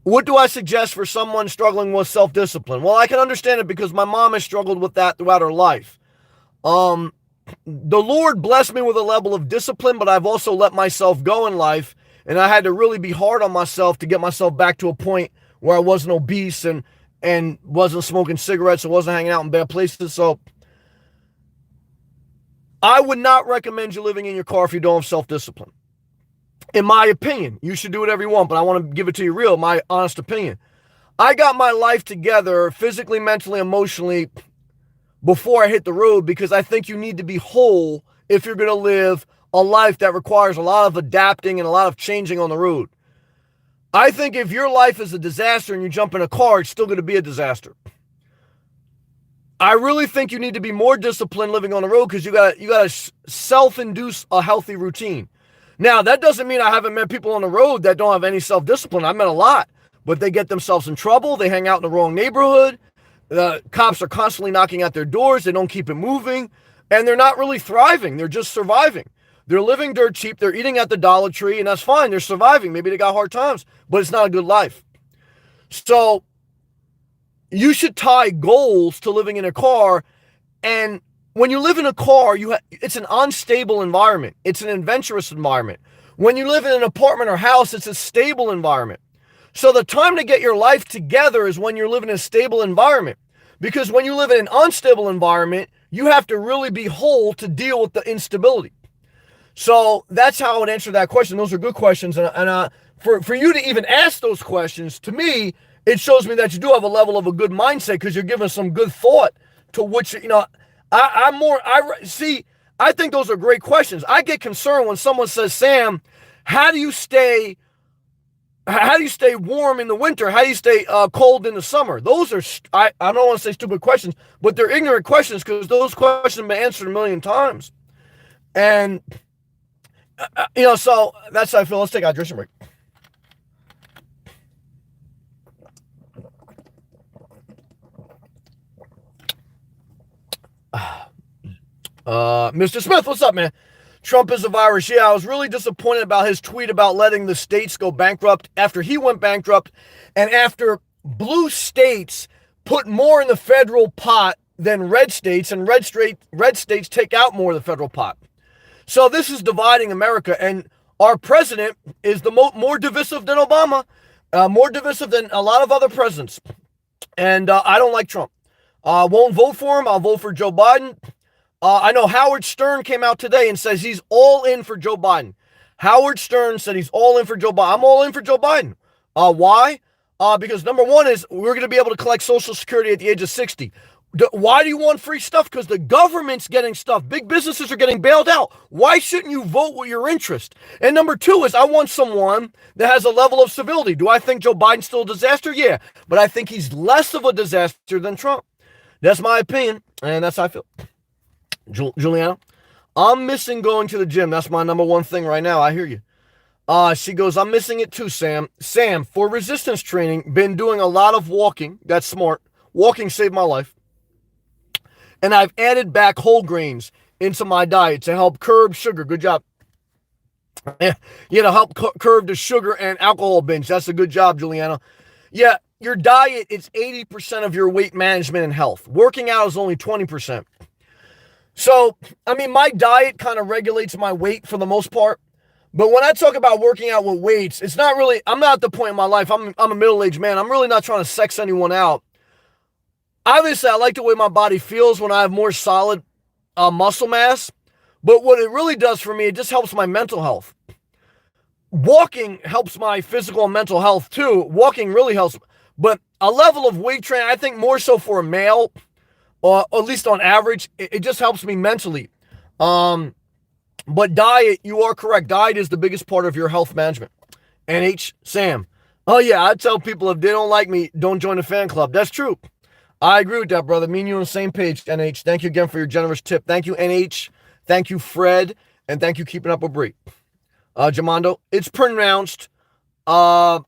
What do I suggest for someone struggling with self-discipline? Well, I can understand it because my mom has struggled with that throughout her life. The Lord blessed me with a level of discipline, but I've also let myself go in life, and I had to really be hard on myself to get myself back to a point where I wasn't obese and wasn't smoking cigarettes and wasn't hanging out in bad places. So I would not recommend you living in your car if you don't have self-discipline. In my opinion, you should do whatever you want, but I want to give it to you real, my honest opinion. I got my life together physically, mentally, emotionally before I hit the road because I think you need to be whole if you're going to live a life that requires a lot of adapting and a lot of changing on the road. I think if your life is a disaster and you jump in a car, it's still going to be a disaster. I really think you need to be more disciplined living on the road because you got to self-induce a healthy routine. Now, that doesn't mean I haven't met people on the road that don't have any self-discipline. I've met a lot, but they get themselves in trouble. They hang out in the wrong neighborhood. The cops are constantly knocking at their doors. They don't keep it moving, and they're not really thriving. They're just surviving. They're living dirt cheap. They're eating at the Dollar Tree, and that's fine. They're surviving. Maybe they got hard times, but it's not a good life. So you should tie goals to living in a car, and when you live in a car, it's an unstable environment. It's an adventurous environment. When you live in an apartment or house, it's a stable environment. So the time to get your life together is when you're living in a stable environment. Because when you live in an unstable environment, you have to really be whole to deal with the instability. So that's how I would answer that question. Those are good questions. And for you to even ask those questions, to me, it shows me that you do have a level of a good mindset because you're giving some good thought to which, I think those are great questions. I get concerned when someone says, Sam, how do you stay warm in the winter? How do you stay cold in the summer? Those are, I don't want to say stupid questions, but they're ignorant questions because those questions have been answered a million times. And, so that's how I feel. Let's take a hydration break. Mr. Smith, what's up, man? Trump is a virus. Yeah, I was really disappointed about his tweet about letting the states go bankrupt after he went bankrupt and after blue states put more in the federal pot than red states, and red states take out more of the federal pot. So this is dividing America, and our president is the more divisive than Obama, more divisive than a lot of other presidents. And I don't like Trump. Won't vote for him. I'll vote for Joe Biden. I know Howard Stern came out today and says he's all in for Joe Biden. Howard Stern said he's all in for Joe Biden. I'm all in for Joe Biden. Why? Because number one is we're going to be able to collect Social Security at the age of 60. Why do you want free stuff? Because the government's getting stuff. Big businesses are getting bailed out. Why shouldn't you vote with your interest? And number two is I want someone that has a level of civility. Do I think Joe Biden's still a disaster? Yeah. But I think he's less of a disaster than Trump. That's my opinion, and that's how I feel. Juliana, I'm missing going to the gym. That's my number one thing right now. I hear you. She goes, I'm missing it too, Sam. Sam, for resistance training, been doing a lot of walking. That's smart. Walking saved my life. And I've added back whole grains into my diet to help curb sugar. Good job. Yeah, to help curb the sugar and alcohol binge. That's a good job, Juliana. Yeah, your diet is 80% of your weight management and health. Working out is only 20%. So, I mean, my diet kind of regulates my weight for the most part. But when I talk about working out with weights, it's not really, I'm not at the point in my life, I'm a middle-aged man. I'm really not trying to sex anyone out. Obviously, I like the way my body feels when I have more solid muscle mass. But what it really does for me, it just helps my mental health. Walking helps my physical and mental health too. Walking really helps. But a level of weight training, I think more so for a male, or at least on average, it just helps me mentally. But diet, you are correct. Diet is the biggest part of your health management. NH, Sam. Oh yeah, I tell people if they don't like me, don't join the fan club. That's true. I agree with that, brother. Me and you on the same page, NH. Thank you again for your generous tip. Thank you, NH. Thank you, Fred. And thank you, Keeping Up with Bree. Jamando. It's pronounced Jamunda.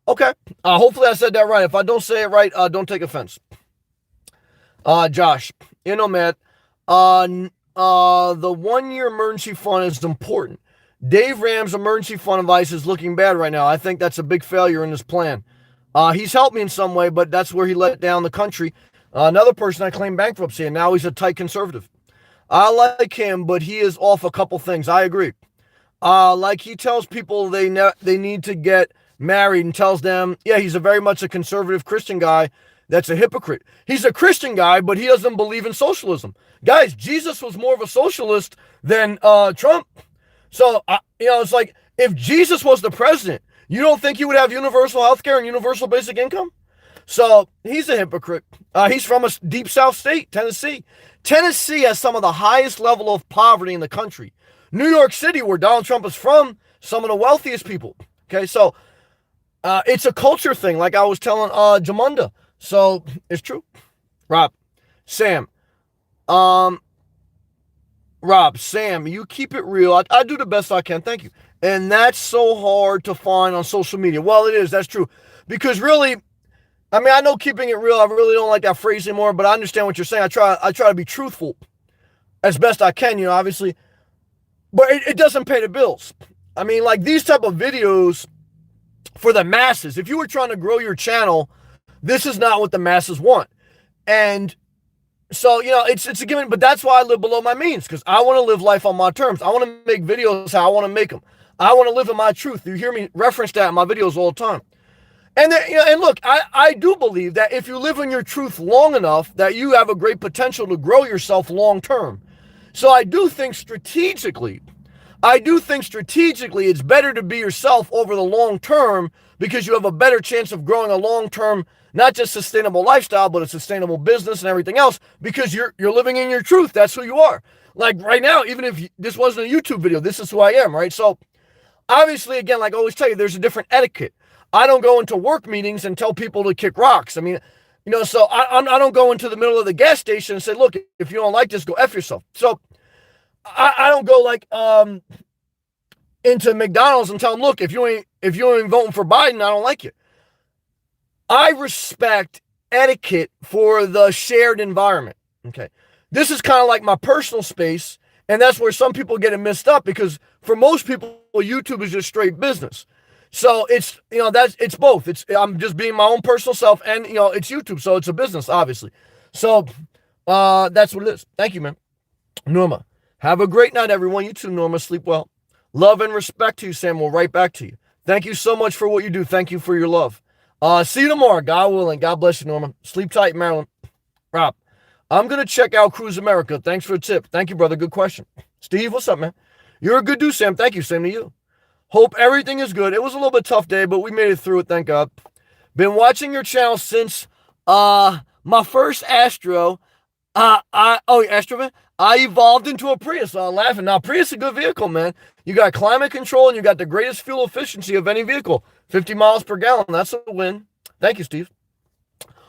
Okay. Hopefully I said that right. If I don't say it right, don't take offense. Josh. Matt. The 1 year emergency fund is important. Dave Ram's emergency fund advice is looking bad right now. I think that's a big failure in his plan. He's helped me in some way, but that's where he let down the country. Another person I claimed bankruptcy, and now he's a tight conservative. I like him, but he is off a couple things. I agree. Like he tells people they need to get married and tells them, yeah, he's a very much a conservative Christian guy. That's a hypocrite. He's a Christian guy, but he doesn't believe in socialism. Guys, Jesus was more of a socialist than Trump. So, it's like if Jesus was the president, you don't think he would have universal health care and universal basic income? So he's a hypocrite. He's from a deep South state, Tennessee. Tennessee has some of the highest level of poverty in the country. New York City, where Donald Trump is from, some of the wealthiest people. Okay, so it's a culture thing, like I was telling Jamunda. So it's true. Rob, Sam, you keep it real. I do the best I can. Thank you. And that's so hard to find on social media. Well, it is. That's true. Because really, I know keeping it real, I really don't like that phrase anymore, but I understand what you're saying. I try to be truthful as best I can, obviously. But it doesn't pay the bills. Like these type of videos for the masses, if you were trying to grow your channel, this is not what the masses want. And so, it's a given, but that's why I live below my means, because I want to live life on my terms. I want to make videos how I want to make them. I want to live in my truth. You hear me reference that in my videos all the time. And and look, I do believe that if you live in your truth long enough, that you have a great potential to grow yourself long term. So I do think strategically, it's better to be yourself over the long term, because you have a better chance of growing a long term, not just sustainable lifestyle, but a sustainable business and everything else, because you're living in your truth. That's who you are. Like right now, even if this wasn't a YouTube video, this is who I am, right? So obviously, again, like I always tell you, there's a different etiquette. I don't go into work meetings and tell people to kick rocks. So I don't go into the middle of the gas station and say, look, if you don't like this, go F yourself. So I don't go into McDonald's and tell them, look, if you ain't voting for Biden, I don't like you. I respect etiquette for the shared environment. Okay. This is kind of like my personal space, and that's where some people get it messed up, because for most people, YouTube is just straight business. So it's, it's both. I'm just being my own personal self, and, it's YouTube. So it's a business, obviously. So that's what it is. Thank you, man. Norma, have a great night, everyone. You too, Norma. Sleep well. Love and respect to you, Sam. We'll right back to you. Thank you so much for what you do. Thank you for your love. See you tomorrow, God willing. God bless you, Norma. Sleep tight, Maryland. Rob, I'm going to check out Cruise America. Thanks for the tip. Thank you, brother. Good question. Steve, what's up, man? You're a good dude, Sam. Thank you. Same to you. Hope everything is good. It was a little bit tough day, but we made it through it. Thank God. Been watching your channel since my first Astro. Astro, man. I evolved into a Prius. So I'm laughing. Now, Prius is a good vehicle, man. You got climate control, and you got the greatest fuel efficiency of any vehicle. 50 miles per gallon. That's a win. Thank you, Steve.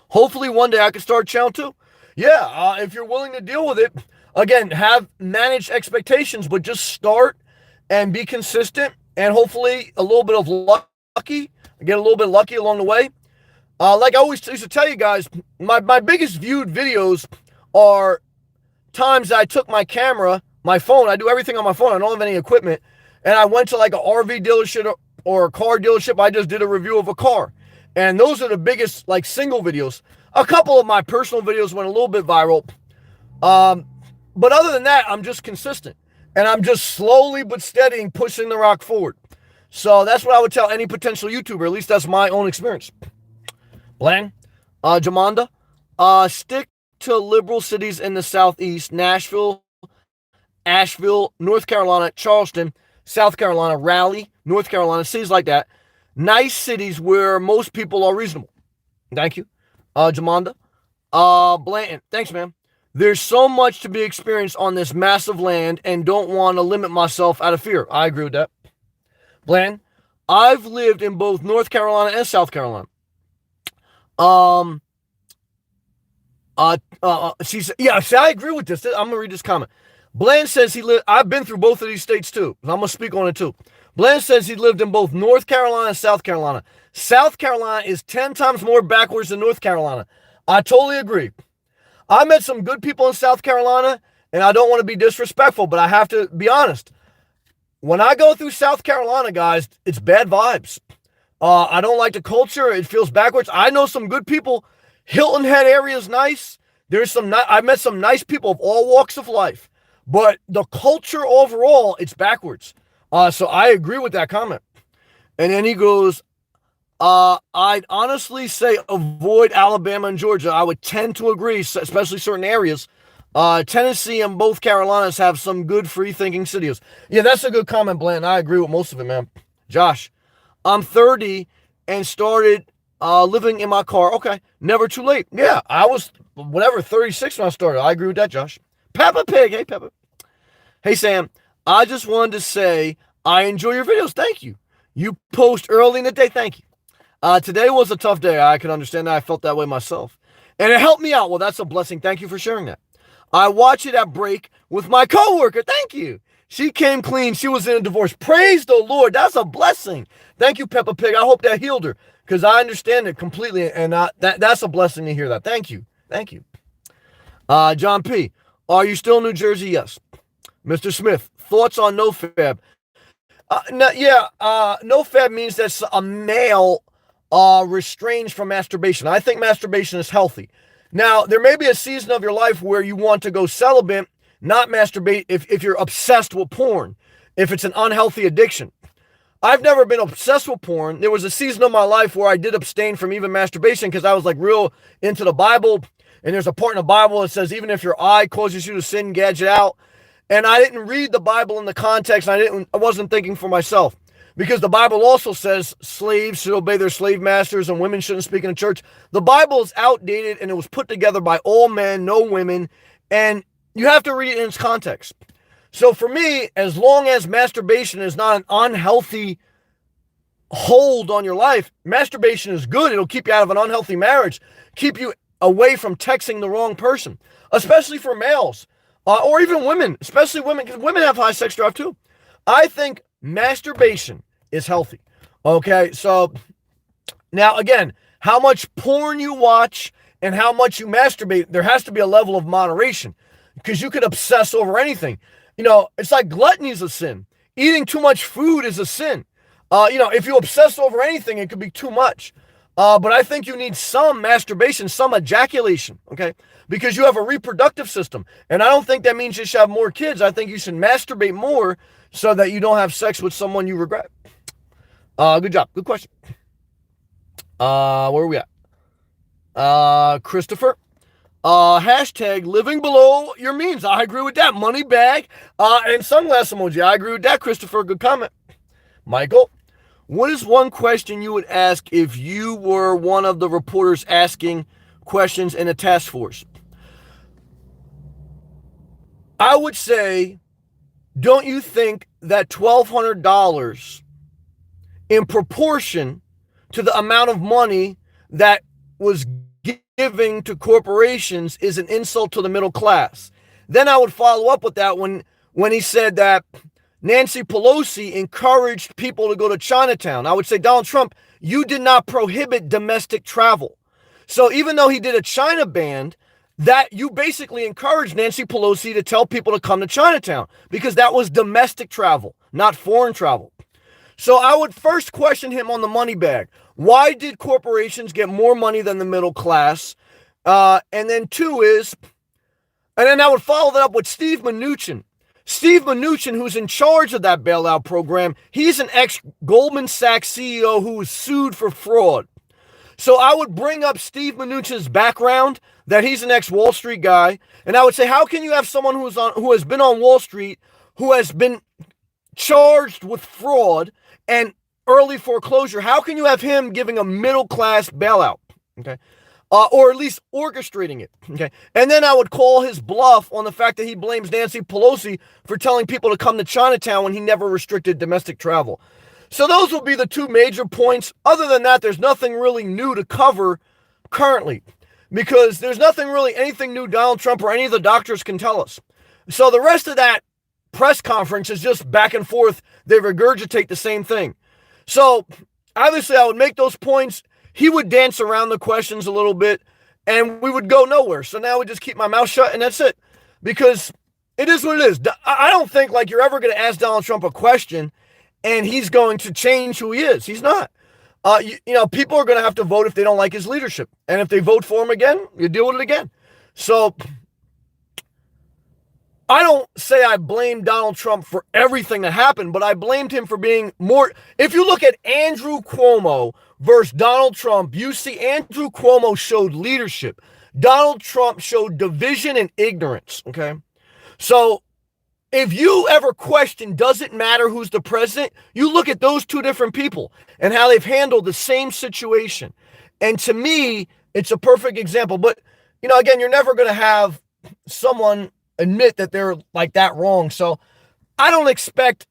Hopefully one day I can start channel 2. Yeah, if you're willing to deal with it. Again, have managed expectations, but just start and be consistent, and hopefully a little bit of lucky. Get a little bit lucky along the way. Like I always used to tell you guys, my biggest viewed videos are times I took my camera, my phone. I do everything on my phone. I don't have any equipment. And I went to like an RV or a car dealership. I just did a review of a car. And those are the biggest, like, single videos. A couple of my personal videos went a little bit viral. But other than that, I'm just consistent. And I'm just slowly but steady pushing the rock forward. So that's what I would tell any potential YouTuber. At least that's my own experience. Bland, Jamanda, stick to liberal cities in the Southeast: Nashville, Asheville, North Carolina, Charleston, South Carolina, Raleigh, North Carolina, cities like that. Nice cities where most people are reasonable. Thank you. Jamanda. Blanton, thanks, man. There's so much to be experienced on this massive land and don't want to limit myself out of fear. I agree with that. Bland, I've lived in both North Carolina and South Carolina. She said, yeah, see, I agree with this. I'm going to read this comment. Bland says I've been through both of these states too. I'm going to speak on it too. Bland says he lived in both North Carolina and South Carolina. South Carolina is 10 times more backwards than North Carolina. I totally agree. I met some good people in South Carolina, and I don't want to be disrespectful, but I have to be honest. When I go through South Carolina, guys, it's bad vibes. I don't like the culture. It feels backwards. I know some good people. Hilton Head area is nice. I met some nice people of all walks of life. But the culture overall, it's backwards. So I agree with that comment. And then he goes, I'd honestly say avoid Alabama and Georgia. I would tend to agree, especially certain areas. Tennessee and both Carolinas have some good free-thinking cities. Yeah, that's a good comment, Blanton. I agree with most of it, man. Josh, I'm 30 and started living in my car. Okay, never too late. Yeah, I was, 36 when I started. I agree with that, Josh. Peppa Pig. Hey, Peppa. Hey, Sam. I just wanted to say I enjoy your videos. Thank you. You post early in the day. Thank you. Today was a tough day. I can understand that. I felt that way myself. And it helped me out. Well, that's a blessing. Thank you for sharing that. I watched it at break with my coworker. Thank you. She came clean. She was in a divorce. Praise the Lord. That's a blessing. Thank you, Peppa Pig. I hope that healed her because I understand it completely. And that's a blessing to hear that. Thank you. Thank you. John P. Are you still in New Jersey? Yes. Mr. Smith, thoughts on NoFap? NoFap means that a male restrains from masturbation. I think masturbation is healthy. Now, there may be a season of your life where you want to go celibate, not masturbate if you're obsessed with porn, if it's an unhealthy addiction. I've never been obsessed with porn. There was a season of my life where I did abstain from even masturbation because I was like real into the Bible. And there's a part in the Bible that says, even if your eye causes you to sin, gouge it out. And I didn't read the Bible in the context. I wasn't thinking for myself. Because the Bible also says slaves should obey their slave masters and women shouldn't speak in the church. The Bible is outdated and it was put together by all men, no women. And you have to read it in its context. So for me, as long as masturbation is not an unhealthy hold on your life, masturbation is good. It'll keep you out of an unhealthy marriage, keep you away from texting the wrong person, especially for males or even women, especially women, because women have high sex drive too. I think masturbation is healthy. Okay, so now again, how much porn you watch and how much you masturbate, there has to be a level of moderation because you could obsess over anything. You know, it's like gluttony is a sin. Eating too much food is a sin. If you obsess over anything, it could be too much. But I think you need some masturbation, some ejaculation, okay? Because you have a reproductive system. And I don't think that means you should have more kids. I think you should masturbate more so that you don't have sex with someone you regret. Good job. Good question. Where are we at? Christopher. Hashtag living below your means. I agree with that. Money bag. And sunglass emoji. I agree with that, Christopher. Good comment. Michael. What is one question you would ask if you were one of the reporters asking questions in a task force? I would say, don't you think that $1,200 in proportion to the amount of money that was giving to corporations is an insult to the middle class? Then I would follow up with that when he said that Nancy Pelosi encouraged people to go to Chinatown. I would say, Donald Trump, you did not prohibit domestic travel. So even though he did a China ban, that you basically encouraged Nancy Pelosi to tell people to come to Chinatown because that was domestic travel, not foreign travel. So I would first question him on the money bag. Why did corporations get more money than the middle class? And then two is, and then I would follow that up with Steve Mnuchin. Steve Mnuchin, who's in charge of that bailout program, he's an ex-Goldman Sachs CEO who was sued for fraud. So I would bring up Steve Mnuchin's background, that he's an ex-Wall Street guy, and I would say, how can you have someone who has been on Wall Street, who has been charged with fraud and early foreclosure? How can you have him giving a middle-class bailout? Okay. Or at least orchestrating it. Okay. And then I would call his bluff on the fact that he blames Nancy Pelosi for telling people to come to Chinatown when he never restricted domestic travel. So those will be the two major points. Other than that, there's nothing really new to cover currently, because there's nothing really, anything new Donald Trump or any of the doctors can tell us. So the rest of that press conference is just back and forth. They regurgitate the same thing. So obviously I would make those points. He would dance around the questions a little bit, and we would go nowhere. So now we just keep my mouth shut, and that's it. Because it is what it is. I don't think like you're ever going to ask Donald Trump a question, and he's going to change who he is. He's not. People are going to have to vote if they don't like his leadership. And if they vote for him again, you deal with it again. So I don't say I blame Donald Trump for everything that happened, but I blamed him for being more. If you look at Andrew Cuomo versus Donald Trump, you see Andrew Cuomo showed leadership. Donald Trump showed division and ignorance, okay? So if you ever question, does it matter who's the president? You look at those two different people and how they've handled the same situation. And to me, it's a perfect example. But, again, you're never going to have someone admit that they're like that wrong. So I don't expect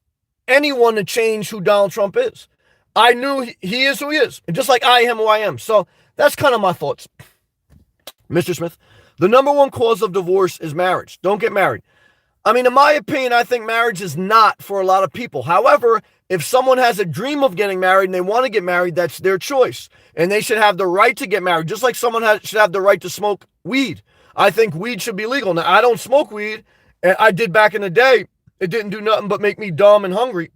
anyone to change who Donald Trump is. I knew he is who he is, just like I am who I am. So that's kind of my thoughts. Mr. Smith, the number one cause of divorce is marriage. Don't get married. I mean, in my opinion, I think marriage is not for a lot of people. However, if someone has a dream of getting married and they want to get married, that's their choice. And they should have the right to get married, just like someone should have the right to smoke weed. I think weed should be legal. Now, I don't smoke weed. And I did back in the day. It didn't do nothing but make me dumb and hungry.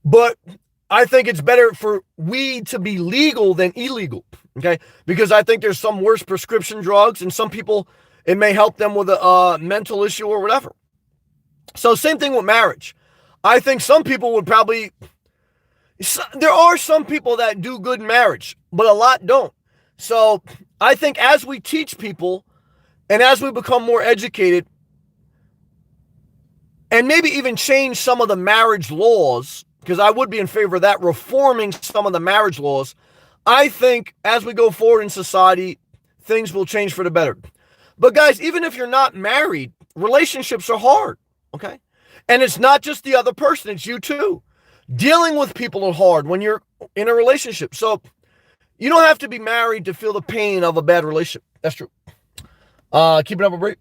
But I think it's better for weed to be legal than illegal, okay? Because I think there's some worse prescription drugs, and some people, it may help them with a mental issue or whatever. So same thing with marriage. I think some people would probably, there are some people that do good in marriage, but a lot don't. So I think as we teach people and as we become more educated and maybe even change some of the marriage laws, because I would be in favor of that, reforming some of the marriage laws, I think as we go forward in society, things will change for the better. But guys, even if you're not married, relationships are hard, okay? And it's not just the other person, it's you too. Dealing with people is hard when you're in a relationship. So you don't have to be married to feel the pain of a bad relationship. That's true. Keeping up a break.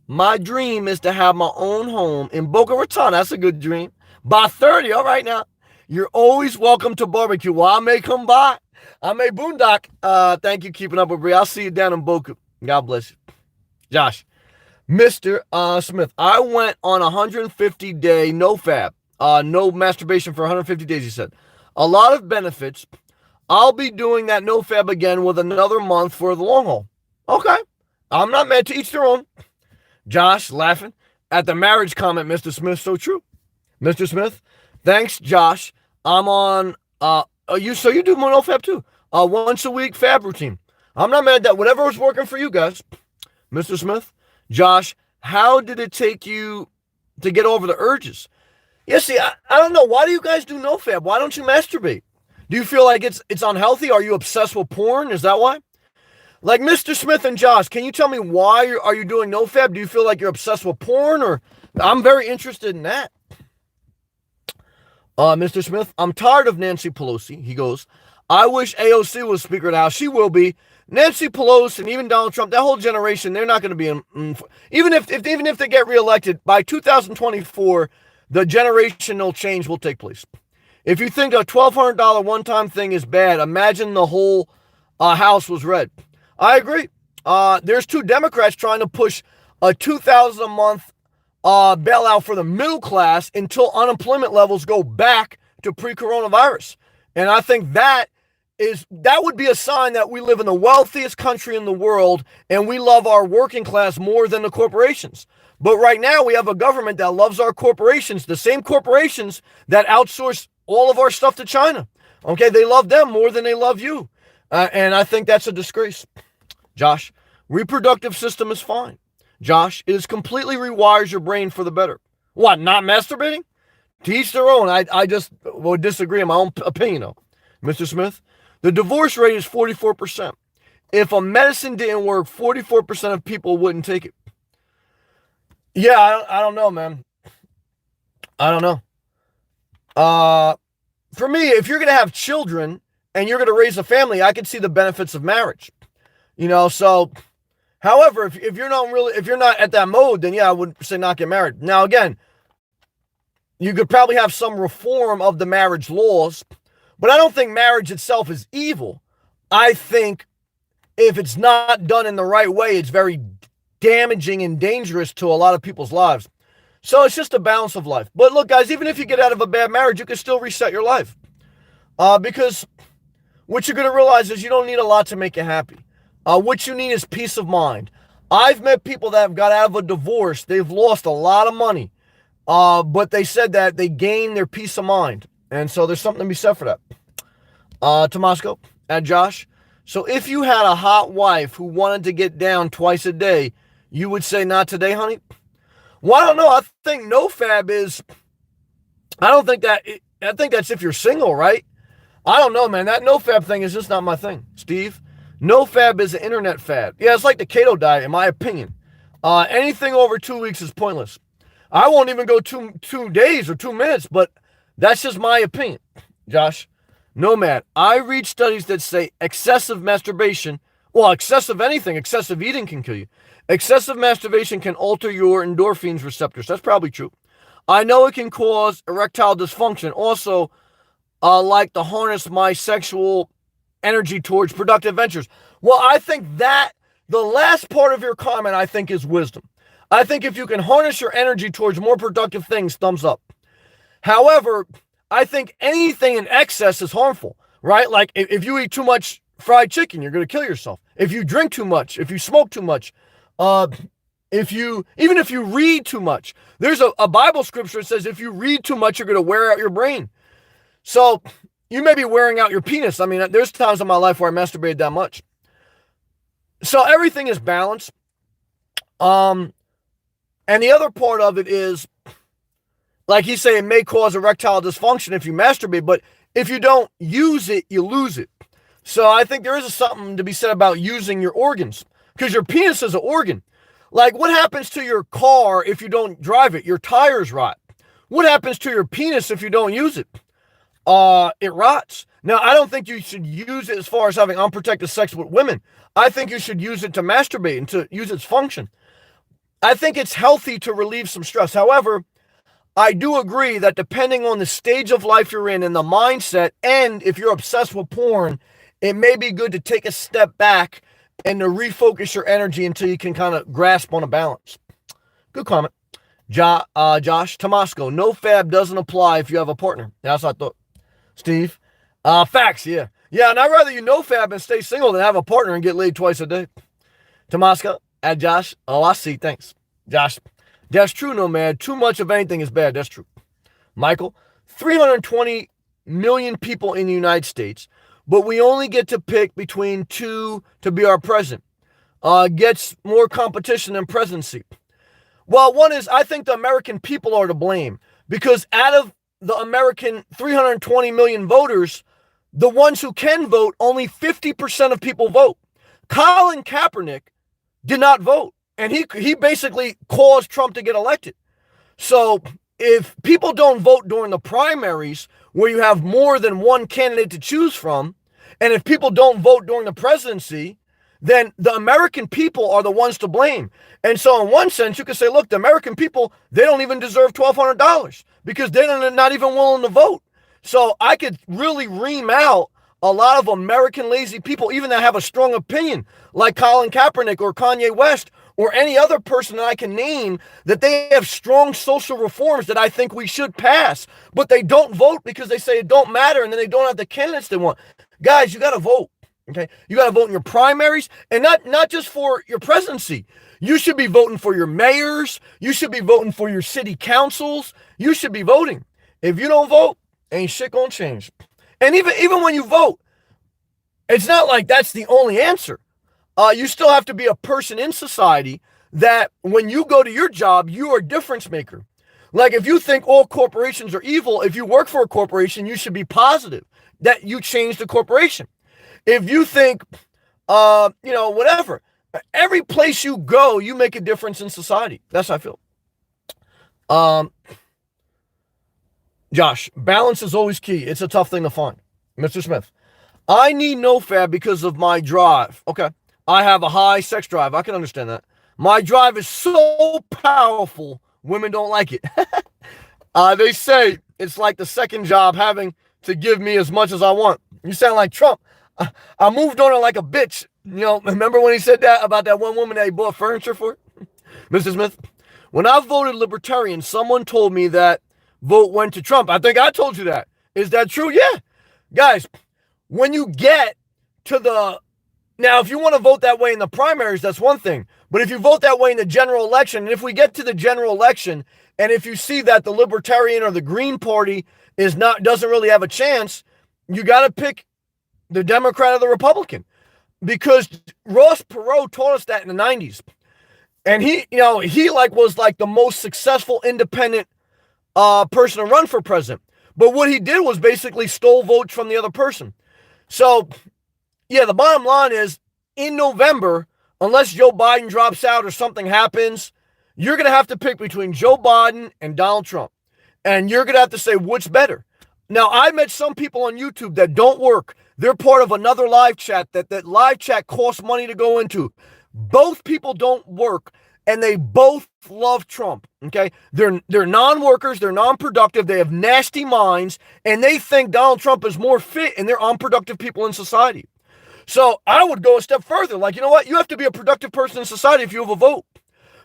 My dream is to have my own home in Boca Raton. That's a good dream. By 30, all right now. You're always welcome to barbecue. Well, I may come by. I may boondock. Thank you, Keeping Up with Bree. I'll see you down in Boca. God bless you. Josh. Mr. Smith, I went on a 150-day no-fab. No masturbation for 150 days, he said. A lot of benefits. I'll be doing that no-fab again with another month for the long haul. Okay. I'm not mad, to each their own. Josh, laughing at the marriage comment, Mr. Smith. So true. Mr. Smith, thanks, Josh. I'm on, you do no-fab too. Once a week fab routine. I'm not mad at that. Whatever was working for you guys. Mr. Smith, Josh, how did it take you to get over the urges? Yeah, see, I don't know. Why do you guys do no-fab? Why don't you masturbate? Do you feel like it's unhealthy? Are you obsessed with porn? Is that why? Like Mr. Smith and Josh, can you tell me why are you doing no-fab? Do you feel like you're obsessed with porn? Or I'm very interested in that. Mr. Smith, I'm tired of Nancy Pelosi. He goes, I wish AOC was Speaker of the House. She will be. Nancy Pelosi and even Donald Trump, that whole generation, they're not going to be even if they get reelected by 2024, the generational change will take place. If you think a $1,200 one-time thing is bad, imagine the whole house was red. I agree. There's two Democrats trying to push a $2,000 a month bailout for the middle class until unemployment levels go back to pre-coronavirus. And I think that would be a sign that we live in the wealthiest country in the world and we love our working class more than the corporations. But right now we have a government that loves our corporations, the same corporations that outsource all of our stuff to China. Okay, they love them more than they love you. And I think that's a disgrace. Josh, reproductive system is fine. Josh, it completely rewires your brain for the better. What, not masturbating? To each their own. I just would disagree in my own opinion, though. Mr. Smith, the divorce rate is 44%. If a medicine didn't work, 44% of people wouldn't take it. Yeah, I don't know, man. I don't know. For me, if you're going to have children and you're going to raise a family, I can see the benefits of marriage. So, however, if you're not at that mode, then yeah, I would say not get married. Now, again, you could probably have some reform of the marriage laws, but I don't think marriage itself is evil. I think if it's not done in the right way, it's very damaging and dangerous to a lot of people's lives. So it's just a balance of life. But look, guys, even if you get out of a bad marriage, you can still reset your life. Because what you're going to realize is you don't need a lot to make you happy. What you need is peace of mind. I've met people that have got out of a divorce. They've lost a lot of money. But they said that they gained their peace of mind. And so there's something to be said for that. Tomasco, and Josh. So if you had a hot wife who wanted to get down twice a day, you would say not today, honey? Well, I don't know. I think nofab is, I think that's if you're single, right? I don't know, man. That nofab thing is just not my thing. Steve, nofab is an internet fad. Yeah, it's like the keto diet, in my opinion. Anything over 2 weeks is pointless. I won't even go 2 days or 2 minutes, but that's just my opinion. Josh, Nomad, I read studies that say excessive masturbation, excessive eating can kill you. Excessive masturbation can alter your endorphins receptors. That's probably true. I know it can cause erectile dysfunction. Also, like to harness my sexual energy towards productive ventures. Well, I think that the last part of your comment, I think, is wisdom. I think if you can harness your energy towards more productive things, thumbs up. However, I think anything in excess is harmful, right? Like if you eat too much fried chicken, you're going to kill yourself. If you drink too much, if you smoke too much, even if you read too much, there's a Bible scripture that says if you read too much, you're going to wear out your brain. So you may be wearing out your penis. I mean, there's times in my life where I masturbated that much. So everything is balanced. And the other part of it is, like you say, it may cause erectile dysfunction if you masturbate, but if you don't use it, you lose it. So I think there is something to be said about using your organs, because your penis is an organ. Like, what happens to your car if you don't drive it? Your tires rot. What happens to your penis if you don't use it? It rots. Now, I don't think you should use it as far as having unprotected sex with women. I think you should use it to masturbate and to use its function. I think it's healthy to relieve some stress. However, I do agree that depending on the stage of life you're in and the mindset, and if you're obsessed with porn, it may be good to take a step back and to refocus your energy until you can kind of grasp on a balance. Good comment. Josh Tomasco, nofab doesn't apply if you have a partner. That's what I thought. Steve, facts, yeah. Yeah, and I'd rather you nofab and stay single than have a partner and get laid twice a day. Tomasco, at Josh, I see, thanks. Josh, that's true, Nomad. Too much of anything is bad. That's true. Michael, 320 million people in the United States, but we only get to pick between 2 to be our president. Gets more competition than presidency. Well, one is, I think the American people are to blame, because out of the American 320 million voters, the ones who can vote, only 50% of people vote. Colin Kaepernick did not vote, and he basically caused Trump to get elected. So if people don't vote during the primaries, where you have more than one candidate to choose from, and if people don't vote during the presidency, then the American people are the ones to blame. And so in one sense, you could say, look, the American people, they don't even deserve $1,200 because they're not even willing to vote. So I could really ream out a lot of American lazy people, even that have a strong opinion, like Colin Kaepernick or Kanye West or any other person that I can name that they have strong social reforms that I think we should pass, but they don't vote because they say it don't matter and then they don't have the candidates they want. Guys, you got to vote. Okay, you got to vote in your primaries, and not just for your presidency. You should be voting for your mayors. You should be voting for your city councils. You should be voting. If you don't vote, ain't shit gonna change. And even when you vote, it's not like that's the only answer. You still have to be a person in society that when you go to your job, you are a difference maker. Like if you think all corporations are evil, if you work for a corporation, you should be positive that you change the corporation. If you think, whatever, every place you go, you make a difference in society. That's how I feel. Josh, balance is always key. It's a tough thing to find. Mr. Smith, I need NoFap because of my drive. Okay. I have a high sex drive. I can understand that. My drive is so powerful, women don't like it. They say it's like the second job having to give me as much as I want. You sound like Trump. I moved on her like a bitch. Remember when he said that about that one woman that he bought furniture for? Mr. Smith, when I voted Libertarian, someone told me that vote went to Trump. I think I told you that. Is that true? Yeah. Guys, when you get to now, if you want to vote that way in the primaries, that's one thing. But if you vote that way in the general election, and if we get to the general election, and if you see that the Libertarian or the Green Party doesn't really have a chance, you got to pick the Democrat or the Republican. Because Ross Perot taught us that in the 90s. And he was like the most successful independent person to run for president. But what he did was basically stole votes from the other person. So, yeah, the bottom line is in November, unless Joe Biden drops out or something happens, you're going to have to pick between Joe Biden and Donald Trump. And you're going to have to say what's better. Now, I met some people on YouTube that don't work. They're part of another live chat. That live chat costs money to go into. Both people don't work, and they both love Trump, okay? They're non-workers, they're non-productive, they have nasty minds, and they think Donald Trump is more fit, and they're unproductive people in society. So I would go a step further. Like, you know what? You have to be a productive person in society if you have a vote.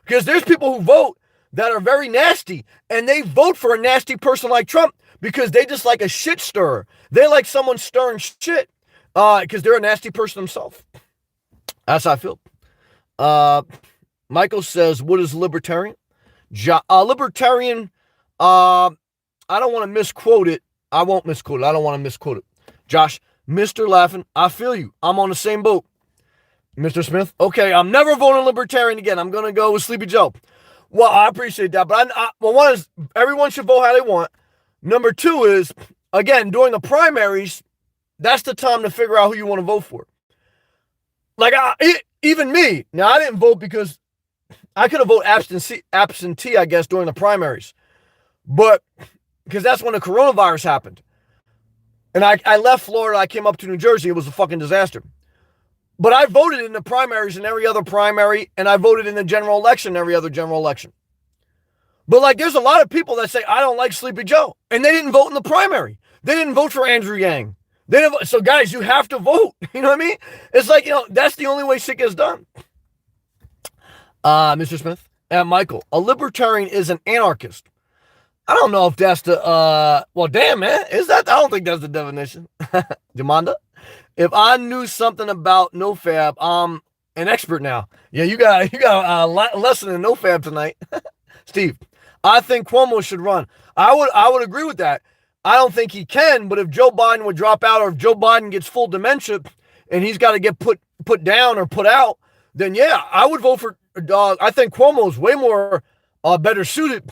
Because there's people who vote that are very nasty, and they vote for a nasty person like Trump because they just like a shit stirrer. They like someone stirring shit because they're a nasty person themselves. That's how I feel. Michael says, what is libertarian? Libertarian, I don't want to misquote it. I won't misquote it. I don't want to misquote it. Josh, Mr. Laughing, I feel you. I'm on the same boat. Mr. Smith, okay, I'm never voting libertarian again. I'm going to go with Sleepy Joe. Well, I appreciate that. But one is, everyone should vote how they want. Number two is, again, during the primaries, that's the time to figure out who you want to vote for. Like, even me. Now, I didn't vote because I could have voted absentee, I guess, during the primaries. But, because that's when the coronavirus happened. And I left Florida, I came up to New Jersey, it was a fucking disaster. But I voted in the primaries and every other primary, and I voted in the general election, every other general election. But like, there's a lot of people that say, I don't like Sleepy Joe. And they didn't vote in the primary. They didn't vote for Andrew Yang. So guys, you have to vote. You know what I mean? It's like, that's the only way shit gets done. Mr. Smith and Michael, a libertarian is an anarchist. I don't know if that's well, damn, man. Is that? I don't think that's the definition. Demanda, if I knew something about NoFap, I'm an expert now. Yeah, you got a lesson in NoFap tonight. Steve, I think Cuomo should run. I would agree with that. I don't think he can, but if Joe Biden would drop out, or if Joe Biden gets full dementia and he's got to get put down or put out, then yeah, I would vote for. I think Cuomo's way more better suited.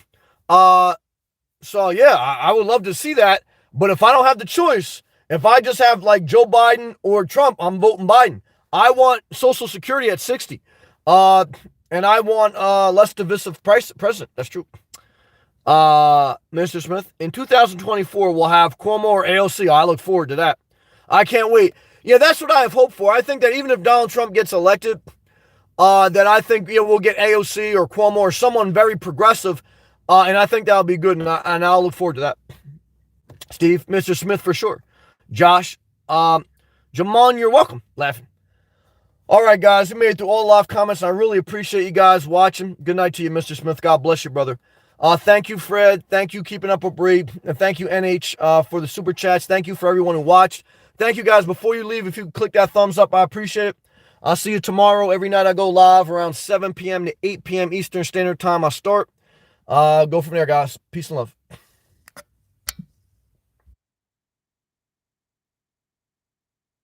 So yeah, I would love to see that. But if I don't have the choice, if I just have like Joe Biden or Trump, I'm voting Biden. I want Social Security at 60. And I want less divisive president. That's true. Mr. Smith, in 2024, we'll have Cuomo or AOC. I look forward to that. I can't wait. Yeah, that's what I have hope for. I think that even if Donald Trump gets elected, that I think we'll get AOC or Cuomo or someone very progressive. And I think that'll be good. And I'll look forward to that. Steve, Mr. Smith for sure. Josh, Jamon, you're welcome. Laughing. All right, guys, we made it through all live comments. I really appreciate you guys watching. Good night to you, Mr. Smith. God bless you, brother. Thank you, Fred. Thank you, Keeping Up with Bree. And thank you, NH, for the super chats. Thank you for everyone who watched. Thank you, guys. Before you leave, if you click that thumbs up, I appreciate it. I'll see you tomorrow. Every night I go live around 7 p.m. to 8 p.m. Eastern Standard Time. I start. Go from there, guys. Peace and love.